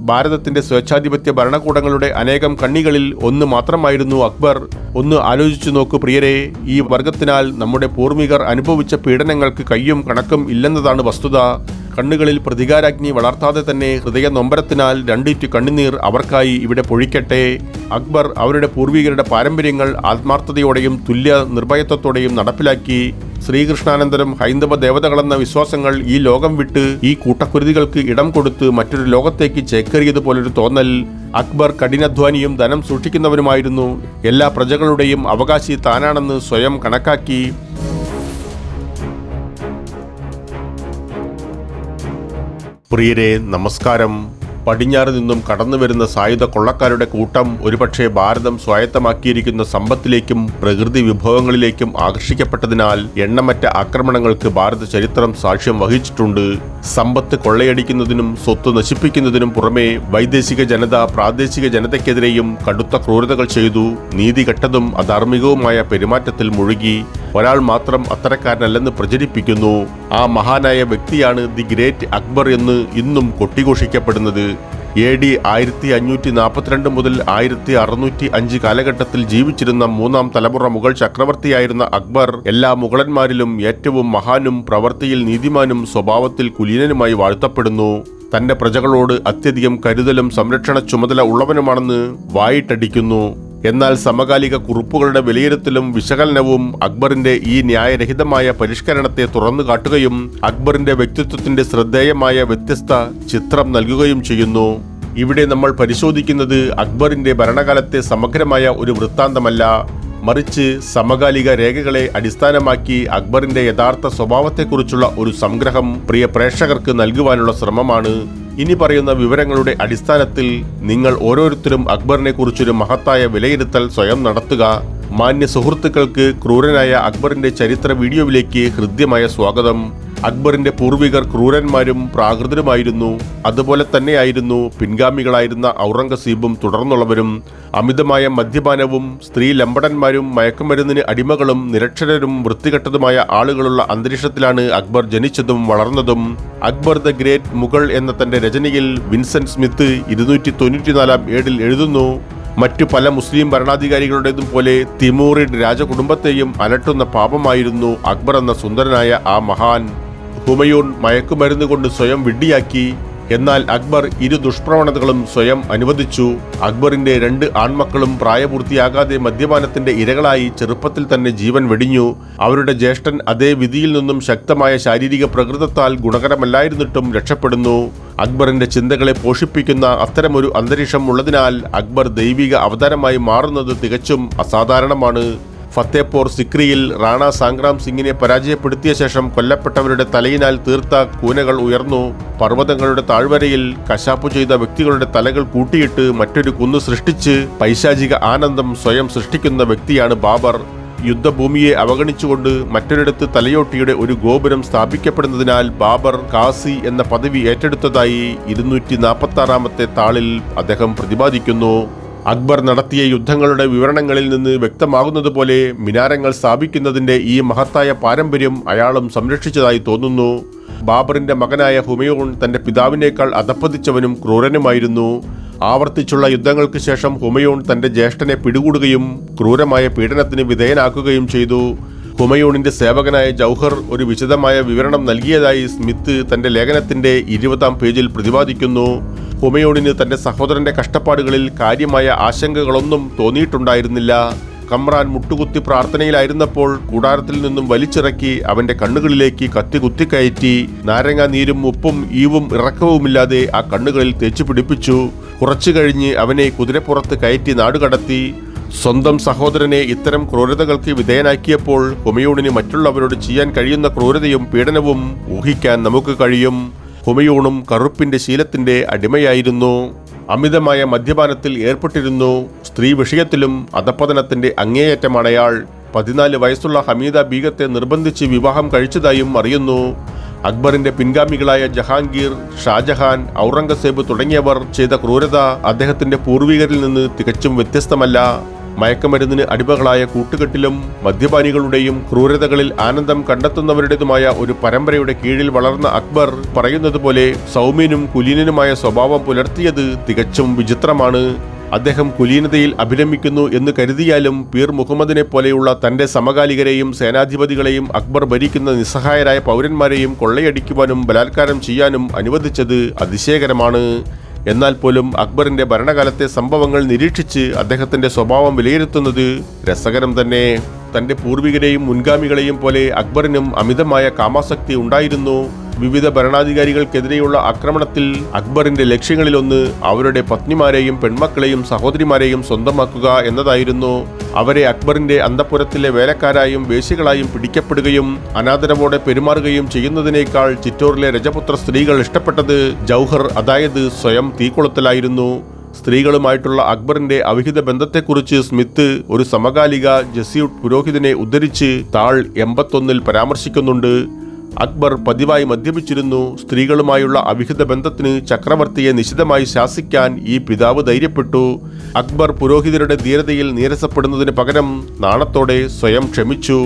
ഭാരതത്തിന്റെ സ്വേച്ഛാധിപത്യ ഭരണകൂടങ്ങളുടെ അനേകം കണ്ണികളിൽ ഒന്ന് മാത്രമായിരുന്നു അക്ബർ. ഒന്ന് ആലോചിച്ചു നോക്കൂ പ്രിയരെ, ഈ വർഗത്തിനാൽ നമ്മുടെ പൂർവികർ അനുഭവിച്ച പീഡനങ്ങൾക്ക് കയ്യും കണക്കും ഇല്ലെന്നതാണ് വസ്തുത. കണ്ണുകളിൽ പ്രതികാരാഗ്നി വളർത്താതെ തന്നെ ഹൃദയ നൊമ്പരത്തിനാൽ രണ്ടിറ്റു കണ്ണുനീർ അവർക്കായി ഇവിടെ പൊഴിക്കട്ടെ. അക്ബർ അവരുടെ പൂർവികരുടെ പാരമ്പര്യങ്ങൾ ആത്മാർത്ഥതയോടെയും തുല്യ നിർഭയത്വത്തോടെയും നടപ്പിലാക്കി. ശ്രീകൃഷ്ണാനന്തരം ഹൈന്ദവ ദേവതകളെന്ന വിശ്വാസങ്ങൾ ഈ ലോകം വിട്ട് ഈ കൂട്ടക്കുരുതികൾക്ക് ഇടം കൊടുത്ത് മറ്റൊരു ലോകത്തേക്ക് ചേക്കേറിയതുപോലൊരു തോന്നൽ. അക്ബർ കഠിനാധ്വാനിയും ധനം സൂക്ഷിക്കുന്നവനുമായിരുന്നു. എല്ലാ പ്രജകളുടെയും അവകാശി താനാണെന്ന് സ്വയം കണക്കാക്കി. പ്രിയരെ നമസ്കാരം. പടിഞ്ഞാറ് നിന്നും കടന്നുവരുന്ന സായുധ കൊള്ളക്കാരുടെ കൂട്ടം ഒരുപക്ഷെ ഭാരതം സ്വായത്തമാക്കിയിരിക്കുന്ന സമ്പത്തിലേക്കും പ്രകൃതി വിഭവങ്ങളിലേക്കും ആകർഷിക്കപ്പെട്ടതിനാൽ എണ്ണമറ്റ ആക്രമണങ്ങൾക്ക് ഭാരത ചരിത്രം സാക്ഷ്യം വഹിച്ചിട്ടുണ്ട്. സമ്പത്ത് കൊള്ളയടിക്കുന്നതിനും സ്വത്ത് നശിപ്പിക്കുന്നതിനും പുറമെ വൈദേശിക ജനത പ്രാദേശിക ജനതയ്ക്കെതിരെയും കടുത്ത ക്രൂരതകൾ ചെയ്തു. നീതികെട്ടതും അധാർമികവുമായ പെരുമാറ്റത്തിൽ മുഴുകി. ഒരാൾ മാത്രം അത്തരക്കാരനല്ലെന്ന് പ്രചരിപ്പിക്കുന്നു. ആ മഹാനായ വ്യക്തിയാണ് ദി ഗ്രേറ്റ് അക്ബർ എന്ന് ഇന്നും കൊട്ടിഘോഷിക്കപ്പെടുന്നത്. AD 1542 മുതൽ 1605 കാലഘട്ടത്തിൽ ജീവിച്ചിരുന്ന മൂന്നാം തലമുറ മുഗൾ ചക്രവർത്തിയായിരുന്ന അക്ബർ എല്ലാ മുഗളന്മാരിലും ഏറ്റവും മഹാനും പ്രവൃത്തിയിൽ നീതിമാനും സ്വഭാവത്തിൽ കുലീനനുമായി വാഴ്ത്തപ്പെടുന്നു. തന്റെ പ്രജകളോട് അത്യധികം കരുതലും സംരക്ഷണ ചുമതല ഉള്ളവനുമാണെന്ന് വായിട്ടടിക്കുന്നു. എന്നാൽ സമകാലിക കുറിപ്പുകളുടെ വിലയിരുത്തലും വിശകലനവും അക്ബറിന്റെ ഈ ന്യായരഹിതമായ പരിഷ്കരണത്തെ തുറന്നു കാട്ടുകയും അക്ബറിന്റെ വ്യക്തിത്വത്തിന്റെ ശ്രദ്ധേയമായ വ്യത്യസ്ത ചിത്രം നൽകുകയും ചെയ്യുന്നു. ഇവിടെ നമ്മൾ പരിശോധിക്കുന്നത് അക്ബറിന്റെ ഭരണകാലത്തെ സമഗ്രമായ ഒരു വൃത്താന്തമല്ല, മറിച്ച് സമകാലിക രേഖകളെ അടിസ്ഥാനമാക്കി അക്ബറിന്റെ യഥാർത്ഥ സ്വഭാവത്തെക്കുറിച്ചുള്ള ഒരു സംഗ്രഹം പ്രിയ പ്രേക്ഷകർക്ക് നൽകുവാനുള്ള ശ്രമമാണ്. ഇനി പറയുന്ന വിവരങ്ങളുടെ അടിസ്ഥാനത്തിൽ നിങ്ങൾ ഓരോരുത്തരും അക്ബറിനെ കുറിച്ചൊരു മഹത്തായ വിലയിരുത്തൽ സ്വയം നടത്തുക. മാന്യ സുഹൃത്തുക്കൾക്ക് ക്രൂരനായ അക്ബറിന്റെ ചരിത്ര വീഡിയോയിലേക്ക് ഹൃദ്യമായ സ്വാഗതം. അക്ബറിന്റെ പൂർവികർ ക്രൂരന്മാരും പ്രാകൃതരുമായിരുന്നു. അതുപോലെ തന്നെയായിരുന്നു പിൻഗാമികളായിരുന്ന ഔറംഗസീബും തുടർന്നുള്ളവരും. അമിതമായ മദ്യപാനവും സ്ത്രീ ലംബടന്മാരും മയക്കുമരുന്നിന് അടിമകളും നിരക്ഷരരും വൃത്തികെട്ടതുമായ ആളുകളുള്ള അന്തരീക്ഷത്തിലാണ് അക്ബർ ജനിച്ചതും വളർന്നതും. അക്ബർ ദ ഗ്രേറ്റ് മുഗൾ എന്ന തന്റെ രചനയിൽ വിൻസെന്റ് സ്മിത്ത് 294 ഏടിൽ എഴുതുന്നു, മറ്റു പല മുസ്ലിം ഭരണാധികാരികളുടേതും പോലെ തിമൂറിഡ് രാജകുടുംബത്തെയും അലട്ടുന്ന പാപമായിരുന്നു അക്ബർ എന്ന സുന്ദരനായ ആ മഹാൻ. ഹുമയൂൺ മയക്കുമരുന്ന് കൊണ്ട് സ്വയം വിഡ്ഢിയാക്കി. എന്നാൽ അക്ബർ ഇരു ദുഷ്പ്രവണതകളും സ്വയം അനുവദിച്ചു. അക്ബറിന്റെ 2 ആൺമക്കളും പ്രായപൂർത്തിയാകാതെ മദ്യപാനത്തിന്റെ ഇരകളായി ചെറുപ്പത്തിൽ തന്നെ ജീവൻ വെടിഞ്ഞു. അവരുടെ ജ്യേഷ്ഠൻ അതേ വിധിയിൽ നിന്നും ശക്തമായ ശാരീരിക പ്രകൃതത്താൽ ഗുണകരമല്ലായിരുന്നിട്ടും രക്ഷപ്പെടുന്നു. അക്ബറിന്റെ ചിന്തകളെ പോഷിപ്പിക്കുന്ന അത്തരമൊരു അന്തരീക്ഷം ഉള്ളതിനാൽ അക്ബർ ദൈവിക അവതാരമായി മാറുന്നത് തികച്ചും അസാധാരണമാണ്. ഫത്തേപൂർ സിക്രിയിൽ റാണ സാംഗ്രാം സിംഗിനെ പരാജയപ്പെടുത്തിയ ശേഷം കൊല്ലപ്പെട്ടവരുടെ തലയിനാൽ തീർത്ത കൂനകൾ ഉയർന്നു. പർവ്വതങ്ങളുടെ താഴ്വരയിൽ കശാപ്പു ചെയ്ത വ്യക്തികളുടെ തലകൾ കൂട്ടിയിട്ട് മറ്റൊരു കുന്ന് സൃഷ്ടിച്ച് പൈശാചിക ആനന്ദം സ്വയം സൃഷ്ടിക്കുന്ന വ്യക്തിയാണ് ബാബർ. യുദ്ധഭൂമിയെ അവഗണിച്ചുകൊണ്ട് മറ്റൊരിടത്ത് തലയോട്ടിയുടെ ഒരു ഗോപുരം സ്ഥാപിക്കപ്പെടുന്നതിനാൽ ബാബർ കാസി എന്ന പദവി ഏറ്റെടുത്തതായി 246-ാമത്തെ താളിൽ അദ്ദേഹം പ്രതിപാദിക്കുന്നു. അക്ബർ നടത്തിയ യുദ്ധങ്ങളുടെ വിവരണങ്ങളിൽ നിന്ന് വ്യക്തമാകുന്നതുപോലെ മിനാരങ്ങൾ സ്ഥാപിക്കുന്നതിന്റെ ഈ മഹത്തായ പാരമ്പര്യം അയാളും സംരക്ഷിച്ചതായി തോന്നുന്നു. ബാബറിന്റെ മകനായ ഹുമയൂൺ തന്റെ പിതാവിനേക്കാൾ അധപ്പതിച്ചവനും ക്രൂരനുമായിരുന്നു. ആവർത്തിച്ചുള്ള യുദ്ധങ്ങൾക്ക് ശേഷം ഹുമയൂൺ തന്റെ ജ്യേഷ്ഠനെ പിടികൂടുകയും ക്രൂരമായ പീഡനത്തിന് വിധേയനാക്കുകയും ചെയ്തു. ഹുമയൂണിന്റെ സേവകനായ ജൗഹർ ഒരു വിശദമായ വിവരണം നൽകിയതായി സ്മിത്ത് തന്റെ ലേഖനത്തിന്റെ 20-ാം പേജിൽ പ്രതിപാദിക്കുന്നു. ഹുമയൂണിന് തന്റെ സഹോദരന്റെ കഷ്ടപ്പാടുകളിൽ കാര്യമായ ആശങ്കകളൊന്നും തോന്നിയിട്ടുണ്ടായിരുന്നില്ല. കമ്രാൻ മുട്ടുകുത്തി പ്രാർത്ഥനയിലായിരുന്നപ്പോൾ കൂടാരത്തിൽ നിന്നും വലിച്ചിറക്കി അവന്റെ കണ്ണുകളിലേക്ക് കത്തി കുത്തിക്കയറ്റി. നാരങ്ങ നീരും ഉപ്പും ഈവും ഇറക്കവുമില്ലാതെ ആ കണ്ണുകളിൽ തേച്ചു പിടിപ്പിച്ചു. കുറച്ചു കഴിഞ്ഞ് അവനെ കുതിരപ്പുറത്ത് കയറ്റി നാടുകടത്തി. സ്വന്തം സഹോദരനെ ഇത്തരം ക്രൂരതകൾക്ക് വിധേയനാക്കിയപ്പോൾ ഹുമയൂണിന് മറ്റുള്ളവരോട് ചെയ്യാൻ കഴിയുന്ന ക്രൂരതയും പീഡനവും ഊഹിക്കാൻ നമുക്ക് കഴിയും. ഹുമയൂണും കറുപ്പിന്റെ ശീലത്തിന്റെ അടിമയായിരുന്നു. അമിതമായ മദ്യപാനത്തിൽ ഏർപ്പെട്ടിരുന്നു. സ്ത്രീ വിഷയത്തിലും അധപ്പതനത്തിന്റെ അങ്ങേയറ്റമാണയാൾ. 14 വയസ്സുള്ള ഹമീദ ബീഗത്തെ നിർബന്ധിച്ച് വിവാഹം കഴിച്ചതായും അറിയുന്നു. അക്ബറിന്റെ പിൻഗാമികളായ ജഹാംഗീർ, ഷാജഹാൻ, ഔറംഗസേബ് തുടങ്ങിയവർ ചെയ്ത ക്രൂരത അദ്ദേഹത്തിന്റെ പൂർവികരിൽ നിന്ന് തികച്ചും വ്യത്യസ്തമല്ല. മയക്കുമരുന്നിന് അടിമകളായ കൂട്ടുകെട്ടിലും മദ്യപാനികളുടെയും ക്രൂരതകളിൽ ആനന്ദം കണ്ടെത്തുന്നവരുടേതുമായ ഒരു പരമ്പരയുടെ കീഴിൽ വളർന്ന അക്ബർ പറയുന്നത് പോലെ സൗമ്യനും കുലീനനുമായ സ്വഭാവം പുലർത്തിയത് തികച്ചും വിചിത്രമാണ്. അദ്ദേഹം കുലീനതയിൽ അഭിരമിക്കുന്നു എന്ന് കരുതിയാലും പീർ മുഹമ്മദിനെ പോലെയുള്ള തന്റെ സമകാലികരെയും സേനാധിപതികളെയും അക്ബർ ഭരിക്കുന്ന നിസ്സഹായരായ പൗരന്മാരെയും കൊള്ളയടിക്കുവാനും ബലാത്കാരം ചെയ്യാനും അനുവദിച്ചത് അതിശയകരമാണ്. എന്നാൽ പോലും അക്ബറിന്റെ ഭരണകാലത്തെ സംഭവങ്ങൾ നിരീക്ഷിച്ച് അദ്ദേഹത്തിന്റെ സ്വഭാവം വിലയിരുത്തുന്നത് രസകരം തന്നെ. തന്റെ പൂർവികരെയും മുൻഗാമികളെയും പോലെ അക്ബറിനും അമിതമായ കാമാസക്തി ഉണ്ടായിരുന്നു. വിവിധ ഭരണാധികാരികൾക്കെതിരെയുള്ള ആക്രമണത്തിൽ അക്ബറിന്റെ ലക്ഷ്യങ്ങളിലൊന്ന് അവരുടെ പത്നിമാരെയും പെൺമക്കളെയും സഹോദരിമാരെയും സ്വന്തമാക്കുക എന്നതായിരുന്നു. അവരെ അക്ബറിന്റെ അന്തഃപുരത്തിലെ വേലക്കാരായും വേശ്യകളായും പിടിക്കപ്പെടുകയും അനാദരവോടെ പെരുമാറുകയും ചെയ്യുന്നതിനേക്കാൾ ചിറ്റോറിലെ രജപുത്ര സ്ത്രീകൾ ഇഷ്ടപ്പെട്ടത് ജൗഹർ, അതായത് സ്വയം തീകൊളുത്തലായിരുന്നു. സ്ത്രീകളുമായിട്ടുള്ള അക്ബറിന്റെ അവിഹിത ബന്ധത്തെക്കുറിച്ച് സ്മിത്ത് ഒരു സമകാലിക ജസ്യൂട്ട് പുരോഹിതനെ ഉദ്ധരിച്ച് താൾ 81 പരാമർശിക്കുന്നുണ്ട്. അക്ബർ പതിവായി മദ്യപിച്ചിരുന്നു. സ്ത്രീകളുമായുള്ള അവിഹിത ബന്ധത്തിന് ചക്രവർത്തിയെ നിശിതമായി ശാസിക്കാൻ ഈ പിതാവ് ധൈര്യപ്പെട്ടു. അക്ബർ പുരോഹിതരുടെ ധീരതയിൽ നീരസപ്പെടുന്നതിന് പകരം നാണത്തോടെ സ്വയം ക്ഷമിച്ചു.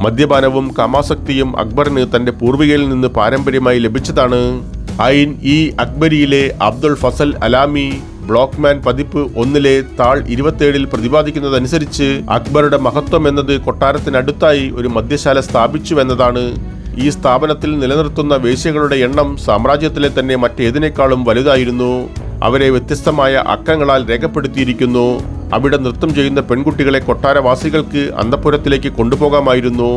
മദ്യപാനവും കാമാസക്തിയും അക്ബറിന് തന്റെ പൂർവികയിൽ നിന്ന് പാരമ്പര്യമായി ലഭിച്ചതാണ്. ഐൻ ഇ അക്ബരിയിലെ അബ്ദുൾ ഫസൽ അലാമി ബ്ലോക്ക്മാൻ പതിപ്പ് 1 താൾ 27 പ്രതിപാദിക്കുന്നതനുസരിച്ച് അക്ബറുടെ മഹത്വം എന്നത് കൊട്ടാരത്തിനടുത്തായി ഒരു മദ്യശാല സ്ഥാപിച്ചുവെന്നതാണ്. ഈ സ്ഥാപനത്തിൽ നിലനിർത്തുന്ന വേശ്യകളുടെ എണ്ണം സാമ്രാജ്യത്തിലെ തന്നെ മറ്റേതിനേക്കാളും വലുതായിരുന്നു. അവരെ വ്യത്യസ്തമായ അക്കങ്ങളാൽ രേഖപ്പെടുത്തിയിരിക്കുന്നു. അവിടെ നൃത്തം ചെയ്യുന്ന പെൺകുട്ടികളെ കൊട്ടാരവാസികൾക്ക് അന്തഃപുരത്തിലേക്ക് കൊണ്ടുപോകാമായിരുന്നു.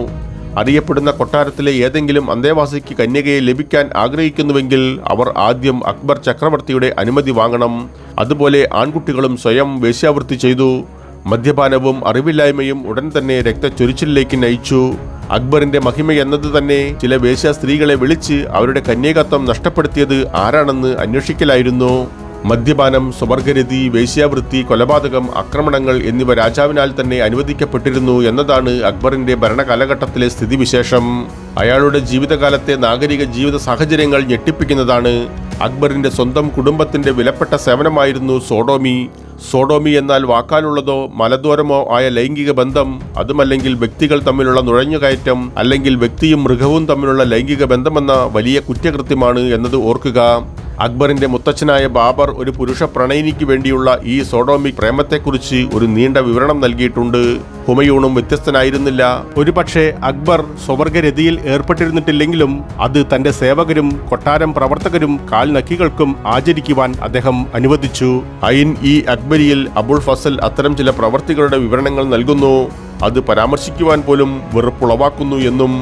അറിയപ്പെടുന്ന കൊട്ടാരത്തിലെ ഏതെങ്കിലും അന്തേവാസിക്ക് കന്യകയെ ലഭിക്കാൻ ആഗ്രഹിക്കുന്നുവെങ്കിൽ അവർ ആദ്യം അക്ബർ ചക്രവർത്തിയുടെ അനുമതി വാങ്ങണം. അതുപോലെ ആൺകുട്ടികളും സ്വയം വേശ്യാവൃത്തി ചെയ്തു. മദ്യപാനവും അറിവില്ലായ്മയും ഉടൻ തന്നെ രക്തച്ചൊരിച്ചിലേക്ക് നയിച്ചു. അക്ബറിന്റെ മഹിമ എന്നത് തന്നെ ചില വേശ്യ സ്ത്രീകളെ വിളിച്ച് അവരുടെ കന്യകത്വം നഷ്ടപ്പെടുത്തിയത് ആരാണെന്ന് അന്വേഷിക്കലായിരുന്നു. മദ്യപാനം, സ്വവർഗരതി, വേശ്യാവൃത്തി, കൊലപാതകം, ആക്രമണങ്ങൾ എന്നിവ രാജാവിനാൽ തന്നെ അനുവദിക്കപ്പെട്ടിരുന്നു എന്നതാണ് അക്ബറിന്റെ ഭരണകാലഘട്ടത്തിലെ സ്ഥിതിവിശേഷം. അയാളുടെ ജീവിതകാലത്തെ നാഗരിക ജീവിത സാഹചര്യങ്ങൾ ഞെട്ടിപ്പിക്കുന്നതാണ്. അക്ബറിന്റെ സ്വന്തം കുടുംബത്തിന്റെ വിലപ്പെട്ട സേവനമായിരുന്നു സോഡോമി. സോഡോമി എന്നാൽ വാക്കാലുള്ളതോ മലദ്വാരമോ ആയ ലൈംഗിക ബന്ധം, അതുമല്ലെങ്കിൽ വ്യക്തികൾ തമ്മിലുള്ള നുഴഞ്ഞുകയറ്റം, അല്ലെങ്കിൽ വ്യക്തിയും മൃഗവും തമ്മിലുള്ള ലൈംഗിക ബന്ധമെന്ന വലിയ കുറ്റകൃത്യമാണ് എന്നത് ഓർക്കുക. അക്ബറിന്റെ മുത്തച്ഛനായ ബാബർ ഒരു പുരുഷ പ്രണയിനിക്ക് വേണ്ടിയുള്ള ഈ സോഡോമിക് പ്രേമത്തെക്കുറിച്ച് ഒരു നീണ്ട വിവരണം നൽകിയിട്ടുണ്ട്. ഹുമയൂണും വ്യത്യസ്തനായിരുന്നില്ല. ഒരുപക്ഷെ അക്ബർ സ്വവർഗരതിയിൽ ഏർപ്പെട്ടിരുന്നിട്ടില്ലെങ്കിലും അത് തന്റെ സേവകരും കൊട്ടാരം പ്രവർത്തകരും കാൽനക്കികൾക്കും ആചരിക്കുവാൻ അദ്ദേഹം അനുവദിച്ചു. ഐൻ ഇ അക്ബരിയിൽ അബുൾ ഫസൽ അത്തരം ചില പ്രവർത്തികളുടെ വിവരണങ്ങൾ നൽകുന്നു. അത് പരാമർശിക്കുവാൻ പോലും വെറുപ്പുളവാക്കുന്നു എന്നും.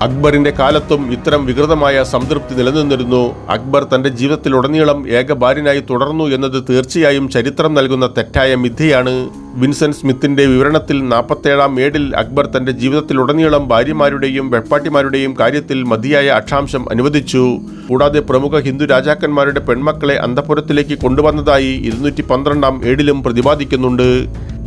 അക്ബറിന്റെ കാലത്തും ഇത്തരം വികൃതമായ സംതൃപ്തി നിലനിന്നിരുന്നു. അക്ബർ തന്റെ ജീവിതത്തിലുടനീളം ഏകഭാര്യനായി തുടർന്നു എന്നത് തീർച്ചയായും ചരിത്രം നൽകുന്ന തെറ്റായ മിഥ്യയാണ്. വിൻസെന്റ് സ്മിത്തിന്റെ വിവരണത്തിൽ 47-ാം ഏടിൽ അക്ബർ തന്റെ ജീവിതത്തിലുടനീളം ഭാര്യമാരുടെയും വെപ്പാട്ടിമാരുടെയും കാര്യത്തിൽ മതിയായ അക്ഷാംശം അനുവദിച്ചു. കൂടാതെ പ്രമുഖ ഹിന്ദു രാജാക്കന്മാരുടെ പെൺമക്കളെ അന്തഃപുരത്തിലേക്ക് കൊണ്ടുവന്നതായി 212-ാം ഏടിലും പ്രതിപാദിക്കുന്നുണ്ട്.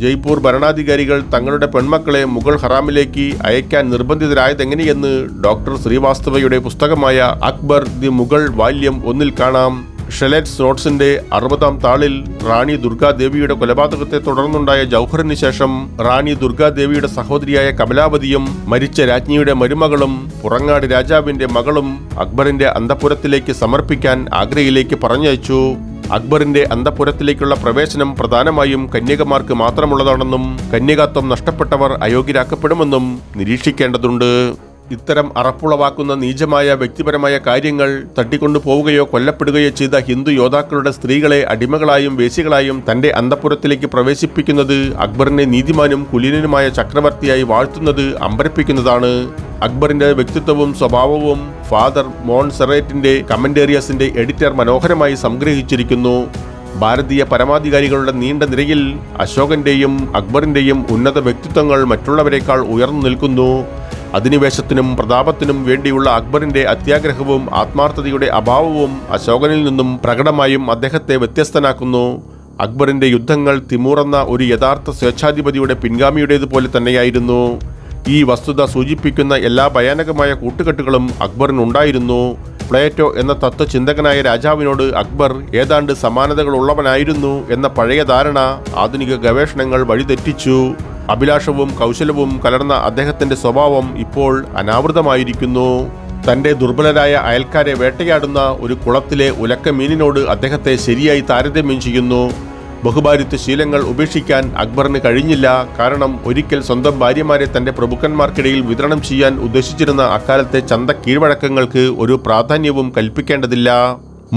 ജയ്പൂർ ഭരണാധികാരികൾ തങ്ങളുടെ പെൺമക്കളെ മുഗൾ ഹറാമിലേക്ക് അയക്കാൻ നിർബന്ധിതരായതെങ്ങനെയെന്ന് ഡോക്ടർ ശ്രീവാസ്തവയുടെ പുസ്തകമായ അക്ബർ ദി മുഗൾ വാല്യം 1 കാണാം. ഷെലറ്റ്സ് നോട്ട്സിന്റെ 60-ാം താളിൽ റാണി ദുർഗാദേവിയുടെ കൊലപാതകത്തെ തുടർന്നുണ്ടായ ജൗഹറിന് ശേഷം റാണി ദുർഗാദേവിയുടെ സഹോദരിയായ കമലാവതിയും മരിച്ച രാജ്ഞിയുടെ മരുമകളും പുറങ്ങാട് രാജാവിന്റെ മകളും അക്ബറിന്റെ അന്തഃപുരത്തിലേക്ക് സമർപ്പിക്കാൻ ആഗ്രയിലേക്ക് പറഞ്ഞയച്ചു. അക്ബറിന്റെ അന്തഃപുരത്തിലേക്കുള്ള പ്രവേശനം പ്രധാനമായും കന്യകമാർക്ക് മാത്രമുള്ളതാണെന്നും കന്യകാത്വം നഷ്ടപ്പെട്ടവർ അയോഗ്യരാക്കപ്പെടുമെന്നും നിരീക്ഷിക്കേണ്ടതുണ്ട്. ഇത്തരം അറപ്പുളവാക്കുന്ന നീചമായ വ്യക്തിപരമായ കാര്യങ്ങൾ തട്ടിക്കൊണ്ടുപോവുകയോ കൊല്ലപ്പെടുകയോ ചെയ്ത ഹിന്ദു യോദ്ധാക്കളുടെ സ്ത്രീകളെ അടിമകളായും വേശ്യകളായും തന്റെ അന്തഃപുരത്തിലേക്ക് പ്രവേശിപ്പിക്കുന്നത് അക്ബറിനെ നീതിമാനും കുലീനനുമായ ചക്രവർത്തിയായി വാഴ്ത്തുന്നത് അമ്പരപ്പിക്കുന്നതാണ്. അക്ബറിന്റെ വ്യക്തിത്വവും സ്വഭാവവും ഫാദർ മോൺസെറേറ്റിന്റെ കമന്റേറിയസിന്റെ എഡിറ്റർ മനോഹരമായി സംഗ്രഹിച്ചിരിക്കുന്നു. ഭാരതീയ പരമാധികാരികളുടെ നീണ്ട നിരയിൽ അശോകന്റെയും അക്ബറിന്റെയും ഉന്നത വ്യക്തിത്വങ്ങൾ മറ്റുള്ളവരെക്കാൾ ഉയർന്നു നിൽക്കുന്നു. അധിനിവേശത്തിനും പ്രതാപത്തിനും വേണ്ടിയുള്ള അക്ബറിന്റെ അത്യാഗ്രഹവും ആത്മാർത്ഥതയുടെ അഭാവവും അശോകനിൽ നിന്നും പ്രകടമായും അദ്ദേഹത്തെ വ്യത്യസ്തനാക്കുന്നു. അക്ബറിന്റെ യുദ്ധങ്ങൾ തിമൂർ എന്ന ഒരു യഥാർത്ഥ സ്വേച്ഛാധിപതിയുടെ പിൻഗാമിയുടേതുപോലെ തന്നെയായിരുന്നു. ഈ വസ്തുത സൂചിപ്പിക്കുന്ന എല്ലാ ഭയാനകമായ കൂട്ടുകെട്ടുകളും അക്ബറിനുണ്ടായിരുന്നു. പ്ലേറ്റോ എന്ന തത്വചിന്തകനായ രാജാവിനോട് അക്ബർ ഏതാണ്ട് സമാനതകളുള്ളവനായിരുന്നു എന്ന പഴയ ധാരണ ആധുനിക ഗവേഷണങ്ങൾ വഴിതെറ്റിച്ചു. അഭിലാഷവും കൗശലവും കലർന്ന അദ്ദേഹത്തിന്റെ സ്വഭാവം ഇപ്പോൾ അനാവൃതമായിരിക്കുന്നു. തന്റെ ദുർബലരായ അയൽക്കാരെ വേട്ടയാടുന്ന ഒരു കുളത്തിലെ ഉലക്കമീനിനോട് അദ്ദേഹത്തെ ശരിയായി താരതമ്യം ചെയ്യുന്നു. ബഹുഭാരിത്വ ശീലങ്ങൾ ഉപേക്ഷിക്കാൻ അക്ബറിന് കഴിഞ്ഞില്ല. കാരണം ഒരിക്കൽ സ്വന്തം ഭാര്യമാരെ തന്റെ പ്രഭുക്കന്മാർക്കിടയിൽ വിതരണം ചെയ്യാൻ ഉദ്ദേശിച്ചിരുന്ന അക്കാലത്തെ ചന്ത കീഴ്വഴക്കങ്ങൾക്ക് ഒരു പ്രാധാന്യവും കൽപ്പിക്കേണ്ടതില്ല.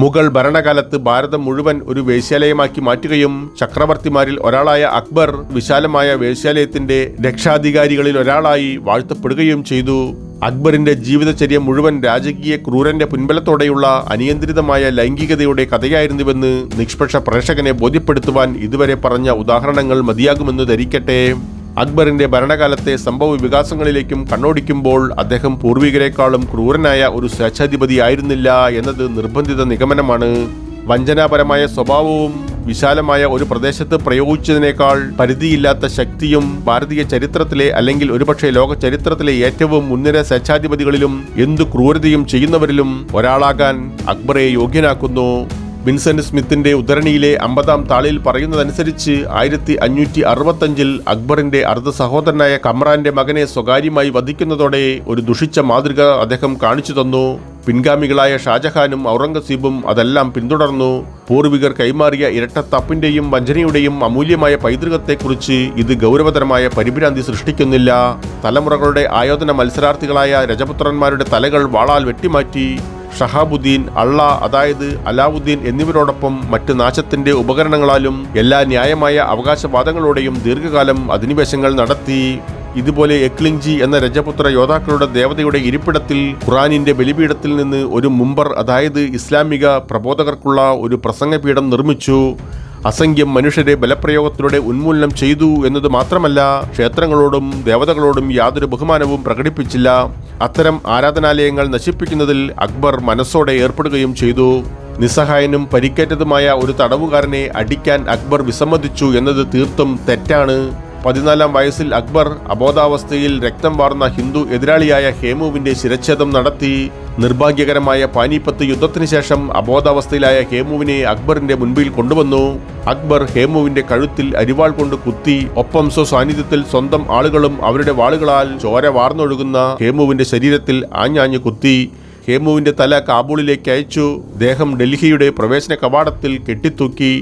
മുഗൾ ഭരണകാലത്ത് ഭാരതം മുഴുവൻ ഒരു വേശ്യാലയമാക്കി മാറ്റുകയും ചക്രവർത്തിമാരിൽ ഒരാളായ അക്ബർ വിശാലമായ വേശ്യാലയത്തിന്റെ രക്ഷാധികാരികളിൽ ഒരാളായി വാഴ്ത്തപ്പെടുകയും ചെയ്തു. അക്ബറിന്റെ ജീവിതചര്യ മുഴുവൻ രാജകീയ ക്രൂരന്റെ പിൻബലത്തോടെയുള്ള അനിയന്ത്രിതമായ ലൈംഗികതയുടെ കഥയായിരുന്നുവെന്ന് നിഷ്പക്ഷ പ്രേക്ഷകനെ ബോധ്യപ്പെടുത്തുവാൻ ഇതുവരെ പറഞ്ഞ ഉദാഹരണങ്ങൾ മതിയാകുമെന്ന് ധരിക്കട്ടെ. അക്ബറിന്റെ ഭരണകാലത്തെ സംഭവ വികാസങ്ങളിലേക്കും കണ്ണോടിക്കുമ്പോൾ അദ്ദേഹം പൂർവികരെക്കാളും ക്രൂരനായ ഒരു സ്വേച്ഛാധിപതിയായിരുന്നില്ല എന്നത് നിർബന്ധിത നിഗമനമാണ്. വഞ്ചനാപരമായ സ്വഭാവവും വിശാലമായ ഒരു പ്രദേശത്ത് പ്രയോഗിച്ചതിനേക്കാൾ പരിധിയില്ലാത്ത ശക്തിയും ഭാരതീയ ചരിത്രത്തിലെ അല്ലെങ്കിൽ ഒരുപക്ഷെ ലോക ചരിത്രത്തിലെ ഏറ്റവും മുൻനിര സ്വേച്ഛാധിപതികളിലും എന്തു ക്രൂരതയും ചെയ്യുന്നവരിലും ഒരാളാകാൻ അക്ബറെ യോഗ്യനാക്കുന്നു. വിൻസെന്റ് സ്മിത്തിന്റെ ഉദ്ധരണിയിലെ 50-ാം താളിൽ പറയുന്നതനുസരിച്ച് 1565 അക്ബറിന്റെ അർദ്ധ സഹോദരനായ കമ്രാന്റെ മകനെ സ്വകാര്യമായി വധിക്കുന്നതോടെ ഒരു ദുഷിച്ച മാതൃക അദ്ദേഹം കാണിച്ചു തന്നു. പിൻഗാമികളായ ഷാജഹാനും ഔറംഗസീബും അതെല്ലാം പിന്തുടർന്നു. പൂർവികർ കൈമാറിയ ഇരട്ടത്തപ്പിന്റെയും വഞ്ചനയുടെയും അമൂല്യമായ പൈതൃകത്തെക്കുറിച്ച് ഇത് ഗൗരവതരമായ പരിഭ്രാന്തി സൃഷ്ടിക്കുന്നില്ല. തലമുറകളുടെ ആയോധന മത്സരാർത്ഥികളായ രജപുത്രന്മാരുടെ തലകൾ വാളാൽ വെട്ടിമാറ്റി ഷഹാബുദ്ദീൻ, അതായത് അലാവുദ്ദീൻ എന്നിവരോടൊപ്പം മറ്റ് നാശത്തിന്റെ ഉപകരണങ്ങളാലും എല്ലാ ന്യായമായ അവകാശവാദങ്ങളോടെയും ദീർഘകാലം അധിനിവേശങ്ങൾ നടത്തി. ഇതുപോലെ എക്ലിങ്ജി എന്ന രജപുത്ര യോദ്ധാക്കളുടെ ദേവതയുടെ ഇരിപ്പിടത്തിൽ ഖുറാനിന്റെ ബലിപീഠത്തിൽ നിന്ന് ഒരു മുമ്പർ, അതായത് ഇസ്ലാമിക പ്രബോധകർക്കുള്ള ഒരു പ്രസംഗപീഠം നിർമ്മിച്ചു. അസംഖ്യം മനുഷ്യരെ ബലപ്രയോഗത്തിലൂടെ ഉന്മൂലനം ചെയ്തു എന്നത് മാത്രമല്ല, ക്ഷേത്രങ്ങളോടും ദേവതകളോടും യാതൊരു ബഹുമാനവും പ്രകടിപ്പിച്ചില്ല. അത്തരം ആരാധനാലയങ്ങൾ നശിപ്പിക്കുന്നതിൽ അക്ബർ മനസ്സോടെ ഏർപ്പെടുകയും ചെയ്തു. നിസ്സഹായനും പരിക്കേറ്റതുമായ ഒരു തടവുകാരനെ അടിക്കാൻ അക്ബർ വിസമ്മതിച്ചു എന്നത് തീർത്തും തെറ്റാണ്. 14-ാം വയസ്സിൽ അക്ബർ അബോധാവസ്ഥയിൽ രക്തം വാർന്ന ഹിന്ദു എതിരാളിയായ ഹേമുവിന്റെ ശിരച്ഛേദം നടത്തി. നിർഭാഗ്യകരമായ പാനിപ്പത്ത് യുദ്ധത്തിന് ശേഷം അബോധാവസ്ഥയിലായ ഹേമുവിനെ അക്ബറിന്റെ മുൻപിൽ കൊണ്ടുവന്നു. അക്ബർ ഹേമുവിന്റെ കഴുത്തിൽ അരിവാൾ കൊണ്ട് കുത്തി. ഒപ്പം സ്വസാന്നിധ്യത്തിൽ സ്വന്തം ആളുകളും അവരുടെ വാളുകളാൽ ചോര വാർന്നൊഴുകുന്ന ഹേമുവിന്റെ ശരീരത്തിൽ ആഞ്ഞാഞ്ഞു കുത്തി. ഹേമുവിന്റെ തല കാബൂളിലേക്ക് അയച്ചു. ദേഹം ഡൽഹിയുടെ പ്രവേശന കവാടത്തിൽ കെട്ടിത്തൂക്കി.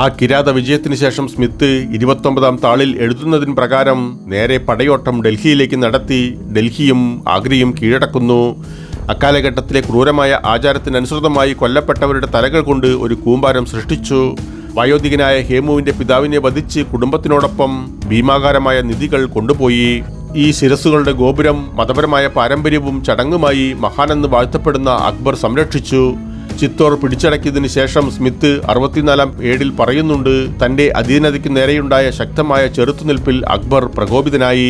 ആ കിരാത വിജയത്തിന് ശേഷം സ്മിത്ത് 29-ാം താളിൽ എഴുതുന്നതിന് പ്രകാരം നേരെ പടയോട്ടം ഡൽഹിയിലേക്ക് നടത്തി. ഡൽഹിയും ആഗ്രയും കീഴടക്കുന്നു. അക്കാലഘട്ടത്തിലെ ക്രൂരമായ ആചാരത്തിനനുസൃതമായി കൊല്ലപ്പെട്ടവരുടെ തലകൾ കൊണ്ട് ഒരു കൂമ്പാരം സൃഷ്ടിച്ചു. വയോധികനായ ഹേമുവിന്റെ പിതാവിനെ വധിച്ച് കുടുംബത്തിനോടൊപ്പം ഭീമാകാരമായ നിധികൾ കൊണ്ടുപോയി. ഈ ശിരസ്സുകളുടെ ഗോപുരം മതപരമായ പാരമ്പര്യവും ചടങ്ങുമായി മഹാനെന്ന് വാഴ്ത്തപ്പെടുന്ന അക്ബർ സംരക്ഷിച്ചു. ചിത്തോർ പിടിച്ചടക്കിയതിനു ശേഷം സ്മിത്ത് 64-ാം ഏടിൽ പറയുന്നുണ്ട്, തന്റെ അധീനതയ്ക്ക് നേരെയുണ്ടായ ശക്തമായ ചെറുത്തുനിൽപ്പിൽ അക്ബർ പ്രകോപിതനായി.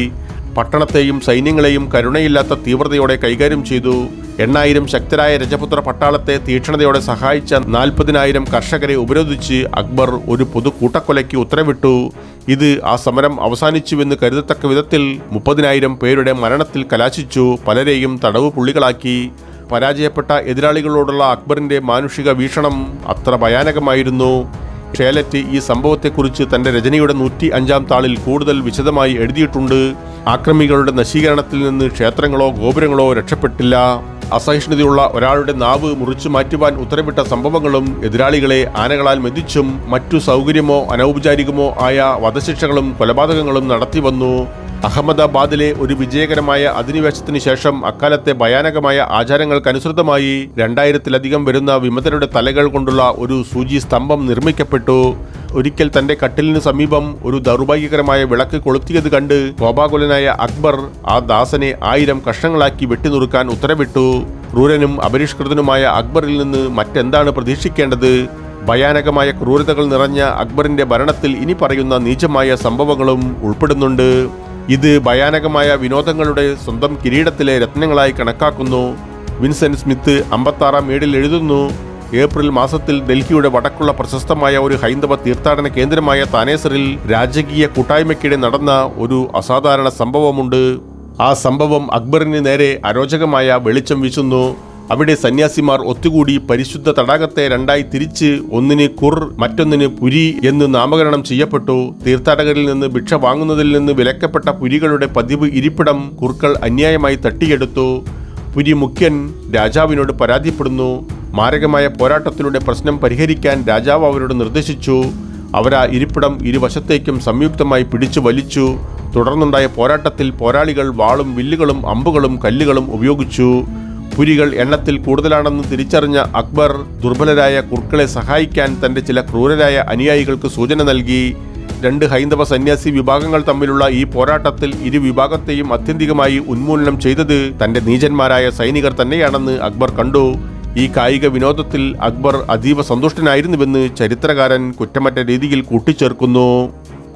പട്ടണത്തെയും സൈന്യങ്ങളെയും കരുണയില്ലാത്ത തീവ്രതയോടെ കൈകാര്യം ചെയ്തു. 8000 ശക്തരായ രജപുത്ര പട്ടാളത്തെ തീക്ഷ്ണതയോടെ സഹായിച്ച 40,000 കർഷകരെ ഉപരോധിച്ച് അക്ബർ ഒരു പൊതു കൂട്ടക്കൊലയ്ക്ക് ഉത്തരവിട്ടു. ഇത് ആ സമരം അവസാനിച്ചുവെന്ന് കരുതത്തക്ക വിധത്തിൽ 30,000 പേരുടെ മരണത്തിൽ കലാശിച്ചു. പലരെയും തടവ് പുള്ളികളാക്കി. പരാജയപ്പെട്ട എതിരാളികളോടുള്ള അക്ബറിന്റെ മാനുഷിക വീക്ഷണം അത്ര ഭയാനകമായിരുന്നു. ഷേലറ്റ് ഈ സംഭവത്തെക്കുറിച്ച് തന്റെ രചനയുടെ 105-ാം താളിൽ കൂടുതൽ വിശദമായി എഴുതിയിട്ടുണ്ട്. ആക്രമികളുടെ നശീകരണത്തിൽ നിന്ന് ക്ഷേത്രങ്ങളോ ഗോപുരങ്ങളോ രക്ഷപ്പെട്ടില്ല. അസഹിഷ്ണുതയുള്ള ഒരാളുടെ നാവ് മുറിച്ചു മാറ്റുവാൻ ഉത്തരവിട്ട സംഭവങ്ങളും എതിരാളികളെ ആനകളാൽ മെതിച്ചും മറ്റു സൗകര്യമോ അനൗപചാരികമോ ആയ വധശിക്ഷകളും കൊലപാതകങ്ങളും നടത്തിവന്നു. അഹമ്മദാബാദിലെ ഒരു വിജയകരമായ അധിനിവേശത്തിന് ശേഷം അക്കാലത്തെ ഭയാനകമായ ആചാരങ്ങൾക്കനുസൃതമായി 2000-ലധികം വരുന്ന വിമതരുടെ തലകൾ കൊണ്ടുള്ള ഒരു സൂചി സ്തംഭം നിർമ്മിക്കപ്പെട്ടു. ഒരിക്കൽ തന്റെ കട്ടിലിന് സമീപം ഒരു ദൗർഭാഗ്യകരമായ വിളക്ക് കൊളുത്തിയത് കണ്ട് കോപാകുലനായ അക്ബർ ആ ദാസനെ 1000 കഷ്ണങ്ങളാക്കി വെട്ടിനുറുക്കാൻ ഉത്തരവിട്ടു. ക്രൂരനും അപരിഷ്കൃതനുമായ അക്ബറിൽ നിന്ന് മറ്റെന്താണ് പ്രതീക്ഷിക്കേണ്ടത്? ഭയാനകമായ ക്രൂരതകൾ നിറഞ്ഞ അക്ബറിന്റെ ഭരണത്തിൽ ഇനി പറയുന്ന നീചമായ സംഭവങ്ങളും ഉൾപ്പെടുന്നുണ്ട്. ഇത് ഭയാനകമായ വിനോദങ്ങളുടെ സ്വന്തം കിരീടത്തിലെ രത്നങ്ങളായി കണക്കാക്കുന്നു. വിൻസെന്റ് സ്മിത്ത് 56-ാം ഏടിൽ എഴുതുന്നു, ഏപ്രിൽ മാസത്തിൽ ഡൽഹിയുടെ വടക്കുള്ള പ്രശസ്തമായ ഒരു ഹൈന്ദവ തീർത്ഥാടന കേന്ദ്രമായ താനേസറിൽ രാജകീയ കൂട്ടായ്മയ്ക്കിടെ നടന്ന ഒരു അസാധാരണ സംഭവമുണ്ട്. ആ സംഭവം അക്ബറിന് നേരെ അരോചകമായ വെളിച്ചം വീശുന്നു. അവിടെ സന്യാസിമാർ ഒത്തുകൂടി പരിശുദ്ധ തടാകത്തെ രണ്ടായി തിരിച്ച് ഒന്നിന് കുർ മറ്റൊന്നിന് പുരി എന്ന് നാമകരണം ചെയ്യപ്പെട്ടു. തീർത്ഥാടകരിൽ നിന്ന് ഭിക്ഷ വാങ്ങുന്നതിൽ നിന്ന് വിലക്കപ്പെട്ട പുരികളുടെ പതിവ് ഇരിപ്പിടം കുർക്കൾ അന്യായമായി തട്ടിയെടുത്തു. പുരി മുഖ്യൻ രാജാവിനോട് പരാതിപ്പെടുന്നു. മാരകമായ പോരാട്ടത്തിലൂടെ പ്രശ്നം പരിഹരിക്കാൻ രാജാവ് അവരോട് നിർദ്ദേശിച്ചു. അവരാ ഇരിപ്പിടം ഇരുവശത്തേക്കും സംയുക്തമായി പിടിച്ചു വലിച്ചു. തുടർന്നുണ്ടായ പോരാട്ടത്തിൽ പോരാളികൾ വാളും വില്ലുകളും അമ്പുകളും കല്ലുകളും ഉപയോഗിച്ചു. പുരികൾ എണ്ണത്തിൽ കൂടുതലാണെന്ന് തിരിച്ചറിഞ്ഞ അക്ബർ ദുർബലരായ കുർക്കളെ സഹായിക്കാൻ തന്റെ ചില ക്രൂരരായ അനുയായികൾക്ക് സൂചന നൽകി. രണ്ട് ഹൈന്ദവ സന്യാസി വിഭാഗങ്ങൾ തമ്മിലുള്ള ഈ പോരാട്ടത്തിൽ ഇരു വിഭാഗത്തെയും അത്യന്തികമായി ഉന്മൂലനം ചെയ്തത് തന്റെ നീചന്മാരായ സൈനികർ തന്നെയാണെന്ന് അക്ബർ കണ്ടു. ഈ കായിക വിനോദത്തിൽ അക്ബർ അതീവ സന്തുഷ്ടനായിരുന്നുവെന്ന് ചരിത്രകാരൻ കുറ്റമറ്റ രീതിയിൽ കൂട്ടിച്ചേർക്കുന്നു.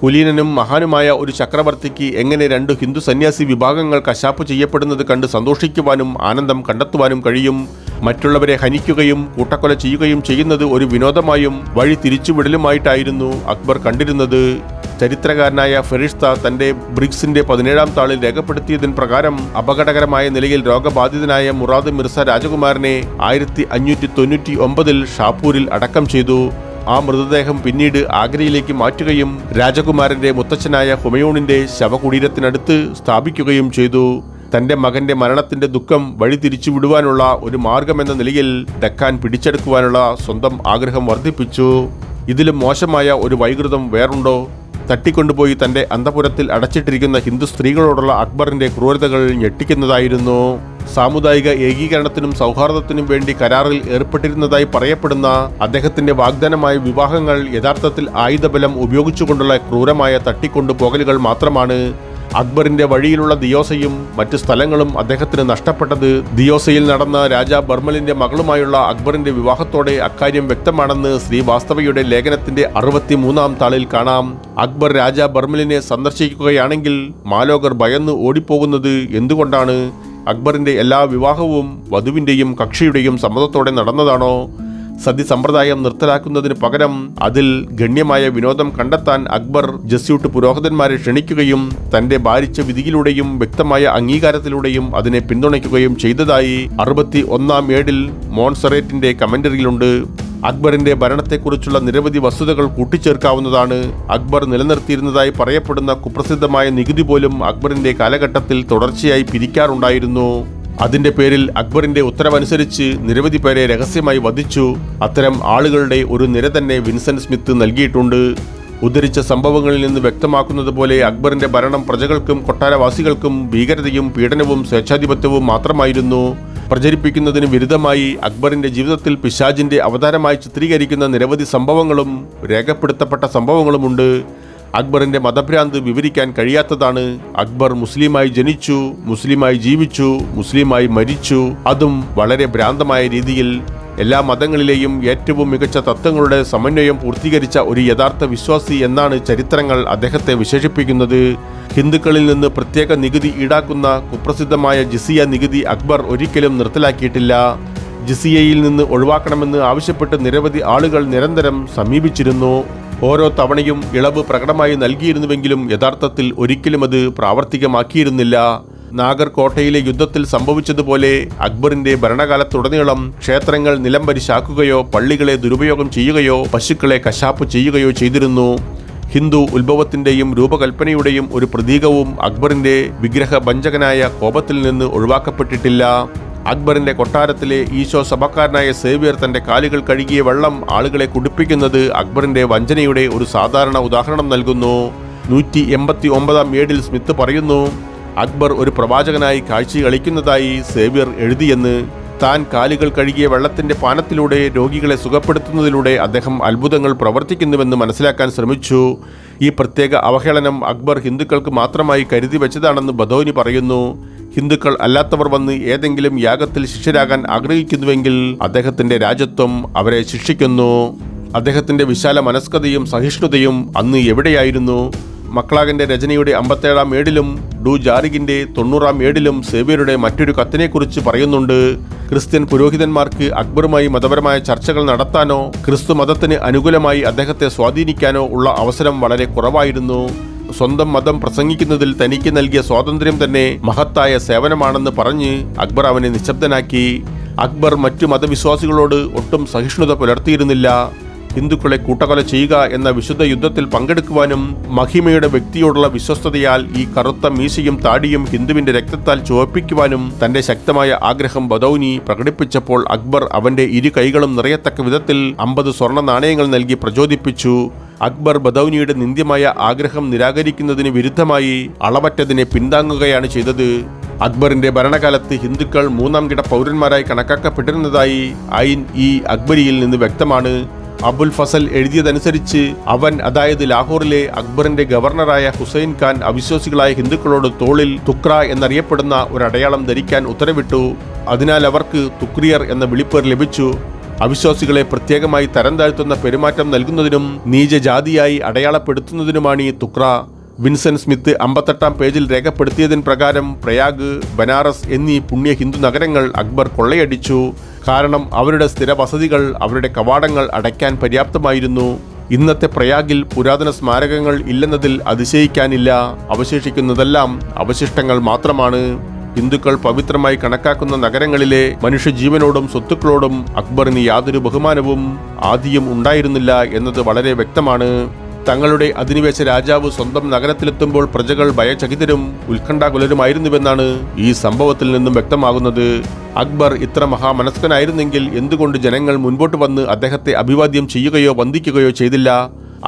കുലീനനും മഹാനുമായ ഒരു ചക്രവർത്തിക്ക് എങ്ങനെ രണ്ട് ഹിന്ദു സന്യാസി വിഭാഗങ്ങൾ കശാപ്പ് ചെയ്യപ്പെടുന്നത് കണ്ട് സന്തോഷിക്കുവാനും ആനന്ദം കണ്ടെത്തുവാനും കഴിയും? മറ്റുള്ളവരെ ഹനിക്കുകയും കൂട്ടക്കൊല ചെയ്യുകയും ചെയ്യുന്നത് ഒരു വിനോദമായും വഴി തിരിച്ചുവിടലുമായിട്ടായിരുന്നു അക്ബർ കണ്ടിരുന്നത്. ചരിത്രകാരനായ ഫെറിഷ്ത തന്റെ ബ്രിക്സിന്റെ 17-ാം താളിൽ രേഖപ്പെടുത്തിയതിന് പ്രകാരം അപകടകരമായ നിലയിൽ രോഗബാധിതനായ മുറാദ് മിർസ രാജകുമാരനെ 1599 ഷാപ്പൂരിൽ അടക്കം ചെയ്തു. ആ മൃതദേഹം പിന്നീട് ആഗ്രയിലേക്ക് മാറ്റുകയും രാജകുമാരന്റെ മുത്തച്ഛനായ ഹുമയൂണിന്റെ ശവകുടീരത്തിനടുത്ത് സ്ഥാപിക്കുകയും ചെയ്തു. തന്റെ മകന്റെ മരണത്തിന്റെ ദുഃഖം വഴി തിരിച്ചുവിടുവാനുള്ള ഒരു മാർഗമെന്ന നിലയിൽ ഡക്കാൻ പിടിച്ചെടുക്കുവാനുള്ള സ്വന്തം ആഗ്രഹം വർദ്ധിപ്പിച്ചു. ഇതിലും മോശമായ ഒരു വൈകൃതം വേറുണ്ടോ? തട്ടിക്കൊണ്ടുപോയി തന്റെ അന്തപുരത്തിൽ അടച്ചിട്ടിരിക്കുന്ന ഹിന്ദു സ്ത്രീകളോടുള്ള അക്ബറിന്റെ ക്രൂരതകൾ ഞെട്ടിക്കുന്നതായിരുന്നു. സാമുദായിക ഏകീകരണത്തിനും സൗഹാർദ്ദത്തിനും വേണ്ടി കരാറിൽ ഏർപ്പെട്ടിരുന്നതായി പറയപ്പെടുന്ന അദ്ദേഹത്തിന്റെ വാഗ്ദാനമായ വിവാഹങ്ങൾ യഥാർത്ഥത്തിൽ ആയുധബലം ഉപയോഗിച്ചുകൊണ്ടുള്ള ക്രൂരമായ തട്ടിക്കൊണ്ടുപോകലുകൾ മാത്രമാണ്. അക്ബറിന്റെ വഴിയിലുള്ള ദിയോസയും മറ്റ് സ്ഥലങ്ങളും അദ്ദേഹത്തിന് നഷ്ടപ്പെട്ടത് ദിയോസയിൽ നടന്ന രാജാ ബർമലിന്റെ മകളുമായുള്ള അക്ബറിന്റെ വിവാഹത്തോടെ അക്കാര്യം വ്യക്തമാണെന്ന് ശ്രീവാസ്തവയുടെ ലേഖനത്തിന്റെ 63-ാം താളിൽ കാണാം. അക്ബർ രാജാ ബർമലിനെ സന്ദർശിക്കുകയാണെങ്കിൽ മാലോകർ ഭയന്ന് ഓടിപ്പോകുന്നത് എന്തുകൊണ്ടാണ്? അക്ബറിന്റെ എല്ലാ വിവാഹവും വധുവിന്റെയും കക്ഷിയുടെയും സമ്മതത്തോടെ നടന്നതാണോ? സതി സമ്പ്രദായം നിർത്തലാക്കുന്നതിന് പകരം അതിൽ ഗണ്യമായ വിനോദം കണ്ടെത്താൻ അക്ബർ ജസ്യൂട്ട് പുരോഹിതന്മാരെ ക്ഷണിക്കുകയും തന്റെ ഭാരിച്ച വിധിയിലൂടെയും വ്യക്തമായ അംഗീകാരത്തിലൂടെയും അതിനെ പിന്തുണയ്ക്കുകയും ചെയ്തതായി 61-ാം ഏടിൽ മോൺസറേറ്റിന്റെ കമന്ററിയിലുണ്ട്. അക്ബറിന്റെ ഭരണത്തെക്കുറിച്ചുള്ള നിരവധി വസ്തുതകൾ കൂട്ടിച്ചേർക്കാവുന്നതാണ്. അക്ബർ നിലനിർത്തിയിരുന്നതായി പറയപ്പെടുന്ന കുപ്രസിദ്ധമായ നികുതി പോലും അക്ബറിന്റെ കാലഘട്ടത്തിൽ തുടർച്ചയായി പിരിക്കാറുണ്ടായിരുന്നു. അതിന്റെ പേരിൽ അക്ബറിന്റെ ഉത്തരവനുസരിച്ച് നിരവധി പേരെ രഹസ്യമായി വധിച്ചു. അത്തരം ആളുകളുടെ ഒരു നിര തന്നെ വിൻസെന്റ് സ്മിത്ത് നൽകിയിട്ടുണ്ട്. ഉദ്ധരിച്ച സംഭവങ്ങളിൽ നിന്ന് വ്യക്തമാക്കുന്നത് പോലെ അക്ബറിന്റെ ഭരണം പ്രജകൾക്കും കൊട്ടാരവാസികൾക്കും ഭീകരതയും പീഡനവും സ്വേച്ഛാധിപത്യവും മാത്രമായിരുന്നു. പ്രചരിപ്പിക്കുന്നതിന് വിരുദ്ധമായി അക്ബറിന്റെ ജീവിതത്തിൽ പിശാചിന്റെ അവതാരമായി ചിത്രീകരിക്കുന്ന നിരവധി സംഭവങ്ങളും രേഖപ്പെടുത്തപ്പെട്ട സംഭവങ്ങളുമുണ്ട്. അക്ബറിന്റെ മതഭ്രാന്ത് വിവരിക്കാൻ കഴിയാത്തതാണ്. അക്ബർ മുസ്ലിമായി ജനിച്ചു, മുസ്ലിമായി ജീവിച്ചു, മുസ്ലിമായി മരിച്ചു, അതും വളരെ ഭ്രാന്തമായ രീതിയിൽ. എല്ലാ മതങ്ങളിലെയും ഏറ്റവും മികച്ച തത്വങ്ങളുടെ സമന്വയം പൂർത്തീകരിച്ച ഒരു യഥാർത്ഥ വിശ്വാസി എന്നാണ് ചരിത്രങ്ങൾ അദ്ദേഹത്തെ വിശേഷിപ്പിക്കുന്നത്. ഹിന്ദുക്കളിൽ നിന്ന് പ്രത്യേക നികുതി ഈടാക്കുന്ന കുപ്രസിദ്ധമായ ജിസിയ നികുതി അക്ബർ ഒരിക്കലും നിർത്തലാക്കിയിട്ടില്ല. ജിസിയയിൽ നിന്ന് ഒഴിവാക്കണമെന്ന് ആവശ്യപ്പെട്ട് നിരവധി ആളുകൾ നിരന്തരം സമീപിച്ചിരുന്നു. ഓരോ തവണയും ഇളവ് പ്രകടമായി നൽകിയിരുന്നുവെങ്കിലും യഥാർത്ഥത്തിൽ ഒരിക്കലും അത് പ്രാവർത്തികമാക്കിയിരുന്നില്ല. നാഗർകോട്ടയിലെ യുദ്ധത്തിൽ സംഭവിച്ചതുപോലെ അക്ബറിന്റെ ഭരണകാലത്തുടനീളം ക്ഷേത്രങ്ങൾ നിലംപരിശാക്കുകയോ പള്ളികളെ ദുരുപയോഗം ചെയ്യുകയോ പശുക്കളെ കശാപ്പ് ചെയ്യുകയോ ചെയ്തിരുന്നു. ഹിന്ദു ഉത്ഭവത്തിന്റെയും രൂപകൽപ്പനയുടെയും ഒരു പ്രതീകവും അക്ബറിന്റെ വിഗ്രഹഭഞ്ജകനായ കോപത്തിൽ നിന്ന് ഒഴിവാക്കപ്പെട്ടിട്ടില്ല. അക്ബറിന്റെ കൊട്ടാരത്തിലെ ഈശോ സഭക്കാരനായ സേവ്യർ തന്റെ കാലുകൾ കഴുകിയ വെള്ളം ആളുകളെ കുടിപ്പിക്കുന്നത് അക്ബറിന്റെ വഞ്ചനയുടെ ഒരു സാധാരണ ഉദാഹരണം നൽകുന്നു. 189-ാം ഏടിൽ സ്മിത്ത് പറയുന്നു, അക്ബർ ഒരു പ്രവാചകനായി കാഴ്ചയളിക്കുന്നതായി സേവ്യർ എഴുതിയെന്ന്. താൻ കാലുകൾ കഴുകിയ വെള്ളത്തിന്റെ പാനത്തിലൂടെ രോഗികളെ സുഖപ്പെടുത്തുന്നതിലൂടെ അദ്ദേഹം അത്ഭുതങ്ങൾ പ്രവർത്തിക്കുന്നുവെന്ന് മനസ്സിലാക്കാൻ ശ്രമിച്ചു. ഈ പ്രത്യേക അവഹേളനം അക്ബർ ഹിന്ദുക്കൾക്ക് മാത്രമായി കരുതി വെച്ചതാണെന്ന് ബദോനി പറയുന്നു. ഹിന്ദുക്കൾ അല്ലാത്തവർ വന്ന് ഏതെങ്കിലും യാഗത്തിൽ ശിഷ്യരാകാൻ ആഗ്രഹിക്കുന്നുവെങ്കിൽ അദ്ദേഹത്തിന്റെ രാജത്വം അവരെ ശിക്ഷിക്കുന്നു. അദ്ദേഹത്തിന്റെ വിശാല മനസ്കതയും സഹിഷ്ണുതയും അന്ന് എവിടെയായിരുന്നു? മക്ലാഗന്റെ രചനയുടെ 57-ാം ഏടിലും ഡു ജാറിഗിന്റെ 90-ാം ഏടിലും സേവ്യരുടെ മറ്റൊരു കത്തിനെക്കുറിച്ച് പറയുന്നുണ്ട്. ക്രിസ്ത്യൻ പുരോഹിതന്മാർക്ക് അക്ബറുമായി മതപരമായ ചർച്ചകൾ നടത്താനോ ക്രിസ്തു മതത്തിന് അനുകൂലമായി അദ്ദേഹത്തെ സ്വാധീനിക്കാനോ ഉള്ള അവസരം വളരെ കുറവായിരുന്നു. സ്വന്തം മതം പ്രസംഗിക്കുന്നതിൽ തനിക്ക് നൽകിയ സ്വാതന്ത്ര്യം തന്നെ മഹത്തായ സേവനമാണെന്ന് പറഞ്ഞ് അക്ബർ അവനെ നിശബ്ദനാക്കി. അക്ബർ മറ്റു മതവിശ്വാസികളോട് ഒട്ടും സഹിഷ്ണുത പുലർത്തിയിരുന്നില്ല. ഹിന്ദുക്കളെ കൂട്ടക്കൊല ചെയ്യുക എന്ന വിശുദ്ധ യുദ്ധത്തിൽ പങ്കെടുക്കുവാനും മഹിമയുടെ വ്യക്തിയോടുള്ള വിശ്വസ്തതയാൽ ഈ കറുത്ത മീശയും താടിയും ഹിന്ദുവിന്റെ രക്തത്താൽ ചുവപ്പിക്കുവാനും തന്റെ ശക്തമായ ആഗ്രഹം ബദൗനി പ്രകടിപ്പിച്ചപ്പോൾ അക്ബർ അവന്റെ ഇരു കൈകളും നിറയത്തക്ക വിധത്തിൽ 50 സ്വർണ്ണ നാണയങ്ങൾ നൽകി പ്രചോദിപ്പിച്ചു. അക്ബർ ബദൗനിയുടെ നിന്ദ്യമായ ആഗ്രഹം നിരാകരിക്കുന്നതിന് വിരുദ്ധമായി അളവറ്റതിനെ പിന്താങ്ങുകയാണ് ചെയ്തത്. അക്ബറിന്റെ ഭരണകാലത്ത് ഹിന്ദുക്കൾ 3ാം കിട പൗരന്മാരായി കണക്കാക്കപ്പെട്ടിരുന്നതായി ഐൻ ഇ അക്ബരിയിൽ നിന്ന് വ്യക്തമാണ്. അബുൽ ഫസൽ എഴുതിയതനുസരിച്ച് അവൻ, അതായത് ലാഹോറിലെ അക്ബറിന്റെ ഗവർണറായ ഹുസൈൻ ഖാൻ, അവിശ്വാസികളായ ഹിന്ദുക്കളോട് തോളിൽ തുക്ര എന്നറിയപ്പെടുന്ന ഒരു അടയാളം ധരിക്കാൻ ഉത്തരവിട്ടു. അതിനാൽ അവർക്ക് തുക്രിയർ എന്ന വിളിപ്പേർ ലഭിച്ചു. അവിശ്വാസികളെ പ്രത്യേകമായി തരം താഴ്ത്തുന്ന പെരുമാറ്റം നൽകുന്നതിനും നീചജാതിയായി അടയാളപ്പെടുത്തുന്നതിനുമാണ് ഈ തുക്ര. വിൻസെന്റ് സ്മിത്ത് 58-ാം പേജിൽ രേഖപ്പെടുത്തിയതിന് പ്രകാരം പ്രയാഗ്, ബനാറസ് എന്നീ പുണ്യ ഹിന്ദു നഗരങ്ങൾ അക്ബർ കൊള്ളയടിച്ചു. കാരണം അവരുടെ സ്ഥിര വസതികൾ അവരുടെ കവാടങ്ങൾ അടയ്ക്കാൻ പര്യാപ്തമായിരുന്നു. ഇന്നത്തെ പ്രയാഗിൽ പുരാതന സ്മാരകങ്ങൾ ഇല്ലെന്നതിൽ അതിശയിക്കാനില്ല. അവശേഷിക്കുന്നതെല്ലാം അവശിഷ്ടങ്ങൾ മാത്രമാണ്. ഹിന്ദുക്കൾ പവിത്രമായി കണക്കാക്കുന്ന നഗരങ്ങളിലെ മനുഷ്യജീവനോടും സ്വത്തുക്കളോടും അക്ബറിന് യാതൊരു ബഹുമാനവും ആദിയും ഉണ്ടായിരുന്നില്ല എന്നത് വളരെ വ്യക്തമാണ്. തങ്ങളുടെ അധിനിവേശ രാജാവ് സ്വന്തം നഗരത്തിലെത്തുമ്പോൾ പ്രജകൾ ഭയചകിതരും ഉത്കണ്ഠാകുലരുമായിരുന്നുവെന്നാണ് ഈ സംഭവത്തിൽ നിന്നും വ്യക്തമാകുന്നത്. അക്ബർ ഇത്ര മഹാമനസ്കനായിരുന്നെങ്കിൽ എന്തുകൊണ്ട് ജനങ്ങൾ മുൻപോട്ട് വന്ന് അദ്ദേഹത്തെ അഭിവാദ്യം ചെയ്യുകയോ വന്ദിക്കുകയോ ചെയ്തില്ല?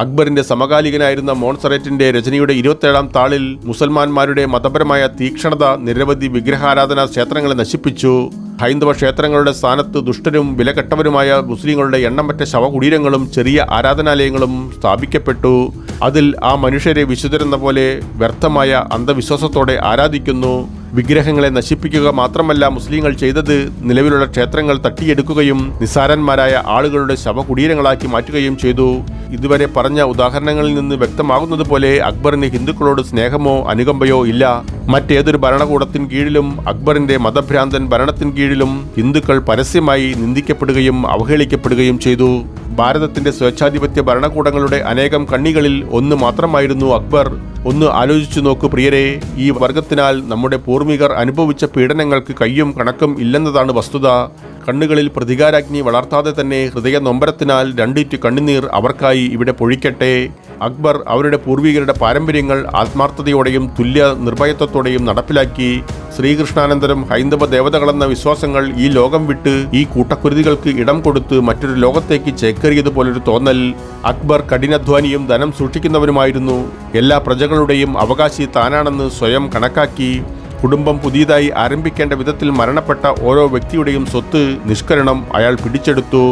അക്ബറിന്റെ സമകാലികനായിരുന്ന മോൺസറേറ്റിന്റെ രചനയുടെ 27-ാം താളിൽ മുസൽമാന്മാരുടെ മതപരമായ തീക്ഷ്ണത നിരവധി വിഗ്രഹാരാധനാ ക്ഷേത്രങ്ങളെ നശിപ്പിച്ചു. ഹൈന്ദവ ക്ഷേത്രങ്ങളുടെ സ്ഥാനത്ത് ദുഷ്ടരും വിലകെട്ടവരുമായ മുസ്ലിങ്ങളുടെ എണ്ണമറ്റ ശവകുടീരങ്ങളും ചെറിയ ആരാധനാലയങ്ങളും സ്ഥാപിക്കപ്പെട്ടു. അതിൽ ആ മനുഷ്യരെ വിശുദ്ധരെന്ന പോലെ വ്യർത്ഥമായ അന്ധവിശ്വാസത്തോടെ ആരാധിക്കുന്നു. വിഗ്രഹങ്ങളെ നശിപ്പിക്കുക മാത്രമല്ല മുസ്ലിങ്ങൾ ചെയ്തത്, നിലവിലുള്ള ക്ഷേത്രങ്ങൾ തട്ടിയെടുക്കുകയും നിസ്സാരന്മാരായ ആളുകളുടെ ശവകുടീരങ്ങളാക്കി മാറ്റുകയും ചെയ്തു. ഇതുവരെ പറഞ്ഞ ഉദാഹരണങ്ങളിൽ നിന്ന് വ്യക്തമാകുന്നത് പോലെ അക്ബറിന് ഹിന്ദുക്കളോട് സ്നേഹമോ അനുകമ്പയോ ഇല്ല. മറ്റേതൊരു ഭരണകൂടത്തിന് കീഴിലും അക്ബറിന്റെ മതഭ്രാന്തൻ ഭരണത്തിന് കീഴിലും ഹിന്ദുക്കൾ പരസ്യമായി നിന്ദിക്കപ്പെടുകയും അവഹേളിക്കപ്പെടുകയും ചെയ്തു. ഭാരതത്തിന്റെ സ്വേച്ഛാധിപത്യ ഭരണകൂടങ്ങളുടെ അനേകം കണ്ണികളിൽ ഒന്ന് മാത്രമായിരുന്നു അക്ബർ. ഒന്ന് ആലോചിച്ചു നോക്കൂ പ്രിയരെ, ഈ വർഗത്തിനാൽ നമ്മുടെ പൂർവികർ അനുഭവിച്ച പീഡനങ്ങൾക്ക് കയ്യും കണക്കും ഇല്ലെന്നതാണ് വസ്തുത. കണ്ണുകളിൽ പ്രതികാരാഗ്നി വളർത്താതെ തന്നെ ഹൃദയ നൊമ്പരത്തിനാൽ 2 ഇറ്റു കണ്ണുനീർ അവർക്കായി ഇവിടെ പൊഴിക്കട്ടെ. അക്ബർ അവരുടെ പൂർവികരുടെ പാരമ്പര്യങ്ങൾ ആത്മാർത്ഥതയോടെയും തുല്യ നിർഭയത്വത്തോടെയും നടപ്പിലാക്കി. ശ്രീകൃഷ്ണാനന്തരം ഹൈന്ദവ ദേവതകളെന്ന വിശ്വാസങ്ങൾ ഈ ലോകം വിട്ട് ഈ കൂട്ടക്കുരുതികൾക്ക് ഇടം കൊടുത്ത് മറ്റൊരു ലോകത്തേക്ക് ചേക്കേറിയതുപോലൊരു തോന്നൽ. അക്ബർ കഠിനാധ്വാനിയും ധനം സൂക്ഷിക്കുന്നവരുമായിരുന്നു. എല്ലാ പ്രജകളുടെയും അവകാശി താനാണെന്ന് സ്വയം കണക്കാക്കി. കുടുംബം പുതിയതായി ആരംഭിക്കേണ്ട വിധത്തിൽ മരണപ്പെട്ട ഓരോ വ്യക്തിയുടെയും സ്വത്ത് നിഷ്കരണം അയാൾ പിടിച്ചെടുത്തു.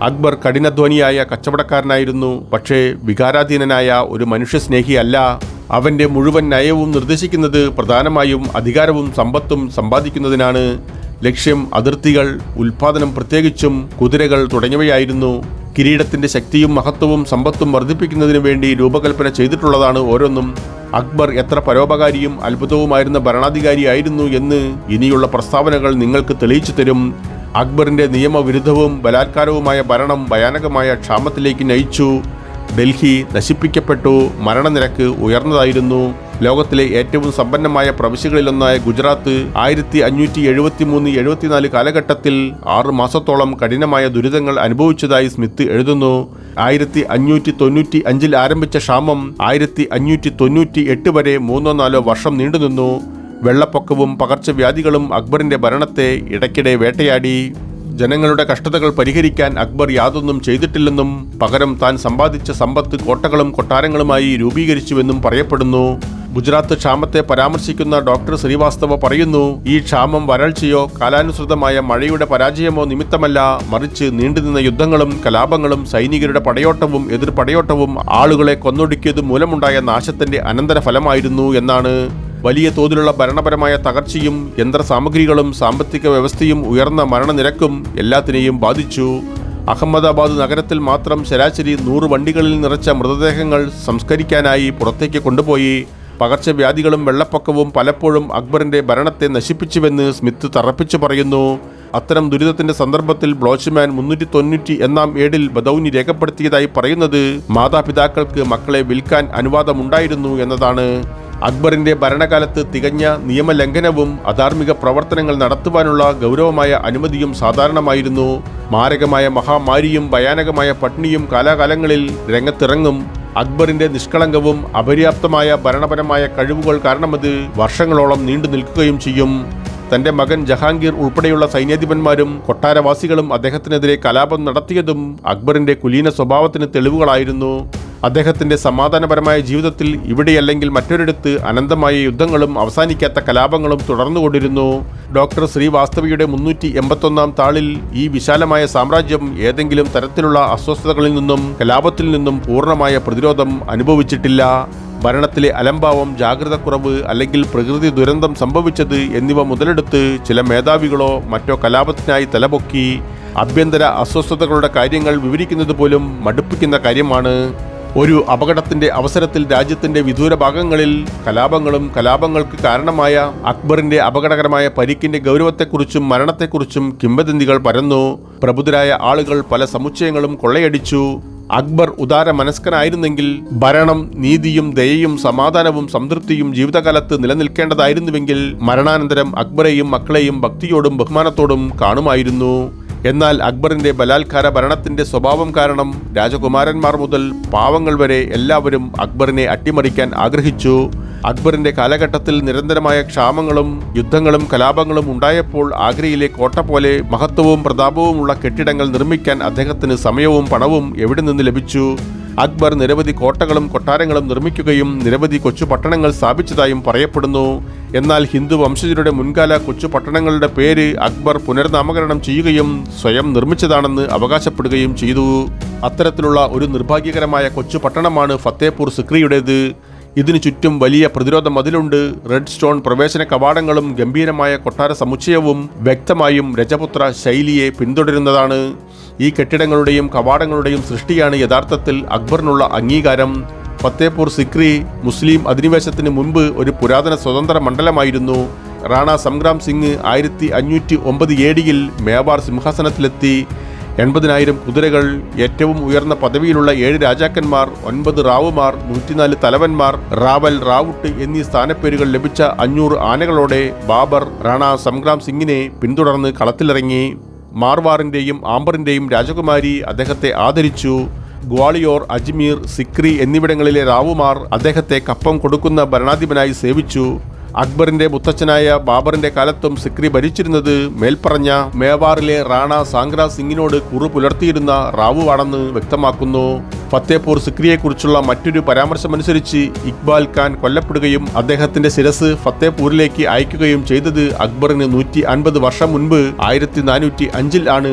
അക്ബർ കഠിനാധ്വാനിയായ കച്ചവടക്കാരനായിരുന്നു. പക്ഷേ വികാരാധീനനായ ഒരു മനുഷ്യസ്നേഹിയല്ല. അവന്റെ മുഴുവൻ നയവും നിർദ്ദേശിക്കുന്നത് പ്രധാനമായും അധികാരവും സമ്പത്തും സമ്പാദിക്കുന്നതിനാണ്. ലക്ഷ്യം അതിർത്തികൾ, ഉൽപാദനം, പ്രത്യേകിച്ചും കുതിരകൾ തുടങ്ങിയവയായിരുന്നു. കിരീടത്തിന്റെ ശക്തിയും മഹത്വവും സമ്പത്തും വർദ്ധിപ്പിക്കുന്നതിനു വേണ്ടി രൂപകൽപ്പന ചെയ്തിട്ടുള്ളതാണ് ഓരോന്നും. അക്ബർ എത്ര പരോപകാരിയും അത്ഭുതവുമായിരുന്ന ഭരണാധികാരിയായിരുന്നു എന്ന് ഇനിയുള്ള പ്രസ്താവനകൾ നിങ്ങൾക്ക് തെളിയിച്ചു തരും. അക്ബറിന്റെ നിയമവിരുദ്ധവും ബലാത്കാരവുമായ ഭരണം ഭയാനകമായ ക്ഷാമത്തിലേക്ക് നയിച്ചു. ഡൽഹി നശിപ്പിക്കപ്പെട്ടു. മരണനിരക്ക് ഉയർന്നതായിരുന്നു. ലോകത്തിലെ ഏറ്റവും സമ്പന്നമായ പ്രവിശ്യകളിലൊന്നായ ഗുജറാത്ത് 1573-74 കാലഘട്ടത്തിൽ 6 മാസത്തോളം കഠിനമായ ദുരിതങ്ങൾ അനുഭവിച്ചതായി സ്മിത്ത് എഴുതുന്നു. 1595-ൽ ആരംഭിച്ച ക്ഷാമം 1598 വരെ 3-4 വർഷം നീണ്ടുനിന്നു. വെള്ളപ്പൊക്കവും പകർച്ചവ്യാധികളും അക്ബറിന്റെ ഭരണത്തെ ഇടയ്ക്കിടെ വേട്ടയാടി. ജനങ്ങളുടെ കഷ്ടതകൾ പരിഹരിക്കാൻ അക്ബർ യാതൊന്നും ചെയ്തിട്ടില്ലെന്നും പകരം താൻ സമ്പാദിച്ച സമ്പത്ത് കോട്ടകളും കൊട്ടാരങ്ങളുമായി രൂപീകരിച്ചുവെന്നും പറയപ്പെടുന്നു. ഗുജറാത്ത് ക്ഷാമത്തെ പരാമർശിക്കുന്ന ഡോക്ടർ ശ്രീവാസ്തവ പറയുന്നു, ഈ ക്ഷാമം വരൾച്ചയോ കാലാനുസൃതമായ മഴയുടെ പരാജയമോ നിമിത്തമല്ല, മറിച്ച് നീണ്ടുനിന്ന യുദ്ധങ്ങളും കലാപങ്ങളും സൈനികരുടെ പടയോട്ടവും എതിർപടയോട്ടവും ആളുകളെ കൊന്നൊടുക്കിയത് മൂലമുണ്ടായ നാശത്തിന്റെ അനന്തരഫലമായിരുന്നു എന്നാണ്. വലിയ തോതിലുള്ള ഭരണപരമായ തകർച്ചയും യന്ത്രസാമഗ്രികളും സാമ്പത്തിക വ്യവസ്ഥയും ഉയർന്ന മരണനിരക്കും എല്ലാത്തിനെയും ബാധിച്ചു. അഹമ്മദാബാദ് നഗരത്തിൽ മാത്രം ശരാശരി 100 വണ്ടികളിൽ നിറച്ച മൃതദേഹങ്ങൾ സംസ്കരിക്കാനായി പുറത്തേക്ക് കൊണ്ടുപോയി. പകർച്ചവ്യാധികളും വെള്ളപ്പൊക്കവും പലപ്പോഴും അക്ബറിന്റെ ഭരണത്തെ നശിപ്പിച്ചുവെന്ന് സ്മിത്ത് തറപ്പിച്ചു പറയുന്നു. അത്തരം ദുരിതത്തിന്റെ സന്ദർഭത്തിൽ ബ്ലോച്ച്മാൻ 391 ഏടിൽ ബദൗനി രേഖപ്പെടുത്തിയതായി പറയുന്നത് മാതാപിതാക്കൾക്ക് മക്കളെ വിൽക്കാൻ അനുവാദമുണ്ടായിരുന്നു എന്നതാണ്. അക്ബറിന്റെ ഭരണകാലത്ത് തികഞ്ഞ നിയമലംഘനവും അധാർമിക പ്രവർത്തനങ്ങൾ നടത്തുവാനുള്ള ഗൗരവമായ അനുമതിയും സാധാരണമായിരുന്നു. മാരകമായ മഹാമാരിയും ഭയാനകമായ പട്ടിണിയും കാലാകാലങ്ങളിൽ രംഗത്തിറങ്ങും. അക്ബറിന്റെ നിഷ്കളങ്കവും അപര്യാപ്തമായ ഭരണപരമായ കഴിവുകൾ കാരണമത് വർഷങ്ങളോളം നീണ്ടു നിൽക്കുകയും ചെയ്യും. തന്റെ മകൻ ജഹാംഗീർ ഉൾപ്പെടെയുള്ള സൈന്യാധിപന്മാരും കൊട്ടാരവാസികളും അദ്ദേഹത്തിനെതിരെ കലാപം നടത്തിയതും അക്ബറിന്റെ കുലീന സ്വഭാവത്തിന് തെളിവുകളായിരുന്നു. അദ്ദേഹത്തിന്റെ സമാധാനപരമായ ജീവിതത്തിൽ ഇവിടെയല്ലെങ്കിൽ മറ്റൊരിടത്ത് അനന്തമായ യുദ്ധങ്ങളും അവസാനിക്കാത്ത കലാപങ്ങളും തുടർന്നുകൊണ്ടിരുന്നു. ഡോക്ടർ ശ്രീവാസ്തവയുടെ 381 താളിൽ ഈ വിശാലമായ സാമ്രാജ്യം ഏതെങ്കിലും തരത്തിലുള്ള അസ്വസ്ഥതകളിൽ നിന്നും കലാപത്തിൽ നിന്നും പൂർണ്ണമായ പ്രതിരോധം അനുഭവിച്ചിട്ടില്ല. ഭരണത്തിലെ അലംഭാവം, ജാഗ്രതക്കുറവ് അല്ലെങ്കിൽ പ്രകൃതി ദുരന്തം സംഭവിച്ചത് എന്നിവ മുതലെടുത്ത് ചില മേധാവികളോ മറ്റോ കലാപത്തിനായി തലപൊക്കി. ആഭ്യന്തര അസ്വസ്ഥതകളുടെ കാര്യങ്ങൾ വിവരിക്കുന്നത് പോലും മടുപ്പിക്കുന്ന കാര്യമാണ്. ഒരു അപകടത്തിന്റെ അവസരത്തിൽ രാജ്യത്തിന്റെ വിദൂര ഭാഗങ്ങളിൽ കലാപങ്ങളും കലാപങ്ങൾക്ക് കാരണമായ അക്ബറിന്റെ അപകടകരമായ പരിക്കിന്റെ ഗൗരവത്തെക്കുറിച്ചും മരണത്തെക്കുറിച്ചും കിംവദന്തികൾ പരന്നു. പ്രബുദ്ധരായ ആളുകൾ പല സമുച്ചയങ്ങളും കൊള്ളയടിച്ചു. അക്ബർ ഉദാര മനസ്കനായിരുന്നെങ്കിൽ ഭരണം നീതിയും ദയയും സമാധാനവും സംതൃപ്തിയും ജീവിതകാലത്ത് നിലനിൽക്കേണ്ടതായിരുന്നുവെങ്കിൽ മരണാനന്തരം അക്ബറെയും മക്കളെയും ഭക്തിയോടും ബഹുമാനത്തോടും കാണുമായിരുന്നു. എന്നാൽ അക്ബറിന്റെ ബലാത്കാര ഭരണത്തിന്റെ സ്വഭാവം കാരണം രാജകുമാരന്മാർ മുതൽ പാവങ്ങൾ വരെ എല്ലാവരും അക്ബറിനെ അട്ടിമറിക്കാൻ ആഗ്രഹിച്ചു. അക്ബറിന്റെ കാലഘട്ടത്തിൽ നിരന്തരമായ ക്ഷാമങ്ങളും യുദ്ധങ്ങളും കലാപങ്ങളും ഉണ്ടായപ്പോൾ ആഗ്രയിലെ കോട്ട പോലെ മഹത്വവും പ്രതാപവുമുള്ള കെട്ടിടങ്ങൾ നിർമ്മിക്കാൻ അദ്ദേഹത്തിന് സമയവും പണവും എവിടെ നിന്ന് ലഭിച്ചു? അക്ബർ നിരവധി കോട്ടകളും കൊട്ടാരങ്ങളും നിർമ്മിക്കുകയും നിരവധി കൊച്ചു പട്ടണങ്ങൾ സ്ഥാപിച്ചതായും പറയപ്പെടുന്നു. എന്നാൽ ഹിന്ദു വംശജരുടെ മുൻകാല കൊച്ചു പട്ടണങ്ങളുടെ പേര് അക്ബർ പുനർനാമകരണം ചെയ്യുകയും സ്വയം നിർമ്മിച്ചതാണെന്ന് അവകാശപ്പെടുകയും ചെയ്തു. അത്തരത്തിലുള്ള ഒരു നിർഭാഗ്യകരമായ കൊച്ചു പട്ടണമാണ് ഫത്തേപൂർ സിക്രിയുടേത്. ഇതിനു ചുറ്റും വലിയ പ്രതിരോധ മതിലുണ്ട്. റെഡ് സ്റ്റോൺ പ്രവേശന കവാടങ്ങളും ഗംഭീരമായ കൊട്ടാര സമുച്ചയവും വ്യക്തമായും രജപുത്ര ശൈലിയെ പിന്തുടരുന്നതാണ്. ഈ കെട്ടിടങ്ങളുടെയും കവാടങ്ങളുടെയും സൃഷ്ടിയാണ് യഥാർത്ഥത്തിൽ അക്ബറിനുള്ള അംഗീകാരം. ഫത്തേപൂർ സിക്രി മുസ്ലിം അധിനിവേശത്തിന് മുൻപ് ഒരു പുരാതന സ്വതന്ത്ര മണ്ഡലമായിരുന്നു. റാണ സംഗ്രാം സിംഗ് 1509 AD മേവാർ സിംഹാസനത്തിലെത്തി. 80,000 കുതിരകൾ, ഏറ്റവും ഉയർന്ന പദവിയിലുള്ള 7 രാജാക്കന്മാർ, 9 റാവുമാർ, 104 തലവന്മാർ, റാവൽ, റാവുട്ട് എന്നീ സ്ഥാനപ്പേരുകൾ ലഭിച്ച 500 ആനകളോടെ ബാബർ റാണ സംഗ്രാം സിംഗിനെ പിന്തുടർന്ന് കളത്തിലിറങ്ങി. മാർവാറിന്റെയും ആംബറിന്റെയും രാജകുമാരി അദ്ദേഹത്തെ ആദരിച്ചു. ഗ്വാളിയോർ, അജ്മീർ, സിക്രി എന്നിവിടങ്ങളിലെ റാവുമാർ അദ്ദേഹത്തെ കപ്പം കൊടുക്കുന്ന ഭരണാധിപനായി സേവിച്ചു. അക്ബറിന്റെ മുത്തച്ഛനായ ബാബറിന്റെ കാലത്തും സിക്രി ഭരിച്ചിരുന്നത് മേൽപ്പറഞ്ഞ മേവാറിലെ റാണ സാംഗ്ര സിംഗിനോട് കുറു പുലർത്തിയിരുന്ന റാവുവാണെന്ന് വ്യക്തമാക്കുന്നു. ഫത്തേപൂർ സിക്രിയെക്കുറിച്ചുള്ള മറ്റൊരു പരാമർശമനുസരിച്ച് ഇക്ബാൽ ഖാൻ കൊല്ലപ്പെടുകയും അദ്ദേഹത്തിന്റെ ശിരസ് ഫത്തേപൂരിലേക്ക് അയക്കുകയും ചെയ്തത് അക്ബറിന് 150 വർഷം മുൻപ് 1405 ആണ്.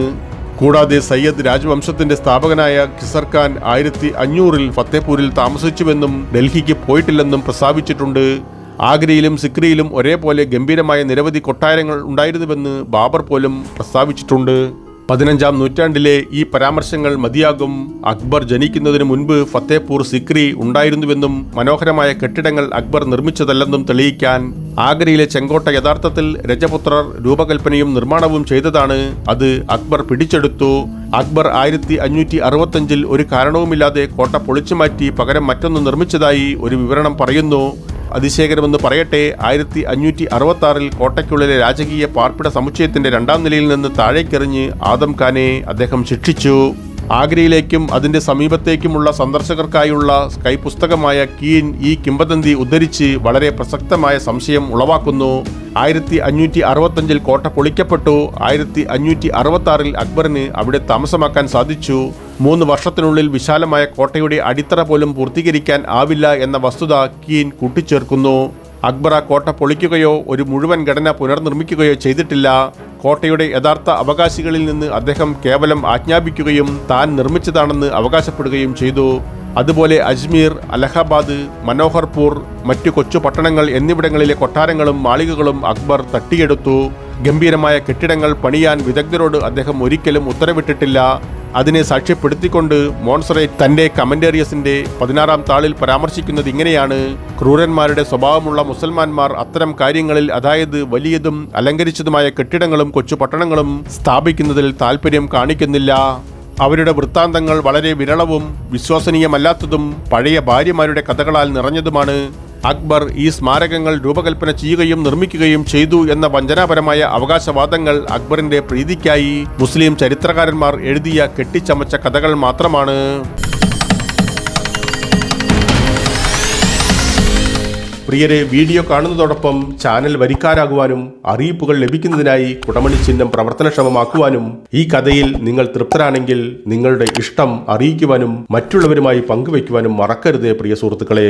കൂടാതെ സയ്യദ് രാജവംശത്തിന്റെ സ്ഥാപകനായ ഖിസർ ഖാൻ 1500 ഫത്തേപൂരിൽ താമസിച്ചുവെന്നും ഡൽഹിക്ക് പോയിട്ടില്ലെന്നും പ്രസ്താവിച്ചിട്ടുണ്ട്. ആഗ്രയിലും സിക്രിയിലും ഒരേപോലെ ഗംഭീരമായ നിരവധി കൊട്ടാരങ്ങൾ ഉണ്ടായിരുന്നുവെന്ന് ബാബർ പോലും പ്രസ്താവിച്ചിട്ടുണ്ട്. 15-ാം നൂറ്റാണ്ടിലെ ഈ പരാമർശങ്ങൾ മതിയാകും. അക്ബർ ജനിക്കുന്നതിന് മുൻപ് ഫത്തേപൂർ സിക്രി ഉണ്ടായിരുന്നുവെന്നും മനോഹരമായ കെട്ടിടങ്ങൾ അക്ബർ നിർമ്മിച്ചതല്ലെന്നും തെളിയിക്കാൻ. ആഗ്രയിലെ ചെങ്കോട്ട യഥാർത്ഥത്തിൽ രജപുത്രർ രൂപകൽപ്പനയും നിർമ്മാണവും ചെയ്തതാണ്. അത് അക്ബർ പിടിച്ചെടുത്തു. അക്ബർ 1565 ഒരു കാരണവുമില്ലാതെ കോട്ട പൊളിച്ചുമാറ്റി പകരം മറ്റൊന്ന് നിർമ്മിച്ചതായി ഒരു വിവരണം പറയുന്നു. അതിശയകരമെന്ന് പറയട്ടെ, 1566 കോട്ടയ്ക്കുള്ളിലെ രാജകീയ പാർപ്പിട സമുച്ചയത്തിന്റെ 2ാം നിലയിൽ നിന്ന് താഴേക്കെറിഞ്ഞ് ആദം ഖാനെ അദ്ദേഹം ശിക്ഷിച്ചു. ആഗ്രയിലേക്കും അതിന്റെ സമീപത്തേക്കുമുള്ള സന്ദർശകർക്കായുള്ള കൈപുസ്തകമായ കീൻ ഈ കിംവദന്തി ഉദ്ധരിച്ച് വളരെ പ്രസക്തമായ സംശയം ഉളവാക്കുന്നു. 1565 കോട്ട പൊളിക്കപ്പെട്ടു. 1566 അക്ബറിന് അവിടെ താമസമാക്കാൻ സാധിച്ചു. 3 വർഷത്തിനുള്ളിൽ വിശാലമായ കോട്ടയുടെ അടിത്തറ പോലും പൂർത്തീകരിക്കാൻ ആവില്ല എന്ന വസ്തുത കീൻ കൂട്ടിച്ചേർക്കുന്നു. അക്ബർ ആ കോട്ട പൊളിക്കുകയോ ഒരു മുഴുവൻ ഘടന പുനർനിർമ്മിക്കുകയോ ചെയ്തിട്ടില്ല. കോട്ടയുടെ യഥാർത്ഥ അവകാശികളിൽ നിന്ന് അദ്ദേഹം കേവലം ആജ്ഞാപിക്കുകയും താൻ നിർമ്മിച്ചതാണെന്ന് അവകാശപ്പെടുകയും ചെയ്തു. അതുപോലെ അജ്മീർ, അലഹബാദ്, മനോഹർപൂർ, മറ്റു കൊച്ചു പട്ടണങ്ങൾ എന്നിവിടങ്ങളിലെ കൊട്ടാരങ്ങളും മാളികകളും അക്ബർ തട്ടിയെടുത്തു. ഗംഭീരമായ കെട്ടിടങ്ങൾ പണിയാൻ വിദഗ്ധരോട് അദ്ദേഹം ഒരിക്കലും ഉത്തരവിട്ടിട്ടില്ല. അതിനെ സാക്ഷ്യപ്പെടുത്തിക്കൊണ്ട് മോൺസറേറ്റ് തന്റെ കമന്റേറിയസിന്റെ 16-ാം താളിൽ പരാമർശിക്കുന്നത് ഇങ്ങനെയാണ്: ക്രൂരന്മാരുടെ സ്വഭാവമുള്ള മുസൽമാന്മാർ അത്തരം കാര്യങ്ങളിൽ, അതായത് വലിയതും അലങ്കരിച്ചതുമായ കെട്ടിടങ്ങളും കൊച്ചു പട്ടണങ്ങളും സ്ഥാപിക്കുന്നതിൽ താല്പര്യം കാണിക്കുന്നില്ല. അവരുടെ വൃത്താന്തങ്ങൾ വളരെ വിരളവും വിശ്വസനീയമല്ലാത്തതും പഴയ ഭാര്യമാരുടെ കഥകളാൽ നിറഞ്ഞതുമാണ്. അക്ബർ ഈ സ്മാരകങ്ങൾ രൂപകൽപ്പന ചെയ്യുകയും നിർമ്മിക്കുകയും ചെയ്തു എന്ന വഞ്ചനാപരമായ അവകാശവാദങ്ങൾ അക്ബറിന്റെ പ്രീതിക്കായി മുസ്ലിം ചരിത്രകാരന്മാർ എഴുതിയ കെട്ടിച്ചമച്ച കഥകൾ മാത്രമാണ്. പ്രിയരെ, വീഡിയോ കാണുന്നതോടൊപ്പം ചാനൽ വരിക്കാരാകുവാനും അറിയിപ്പുകൾ ലഭിക്കുന്നതിനായി കുടമണി ചിഹ്നം പ്രവർത്തനക്ഷമമാക്കുവാനും ഈ കഥയിൽ നിങ്ങൾ തൃപ്തരാണെങ്കിൽ നിങ്ങളുടെ ഇഷ്ടം അറിയിക്കുവാനും മറ്റുള്ളവരുമായി പങ്കുവയ്ക്കുവാനും മറക്കരുതേ പ്രിയ സുഹൃത്തുക്കളെ.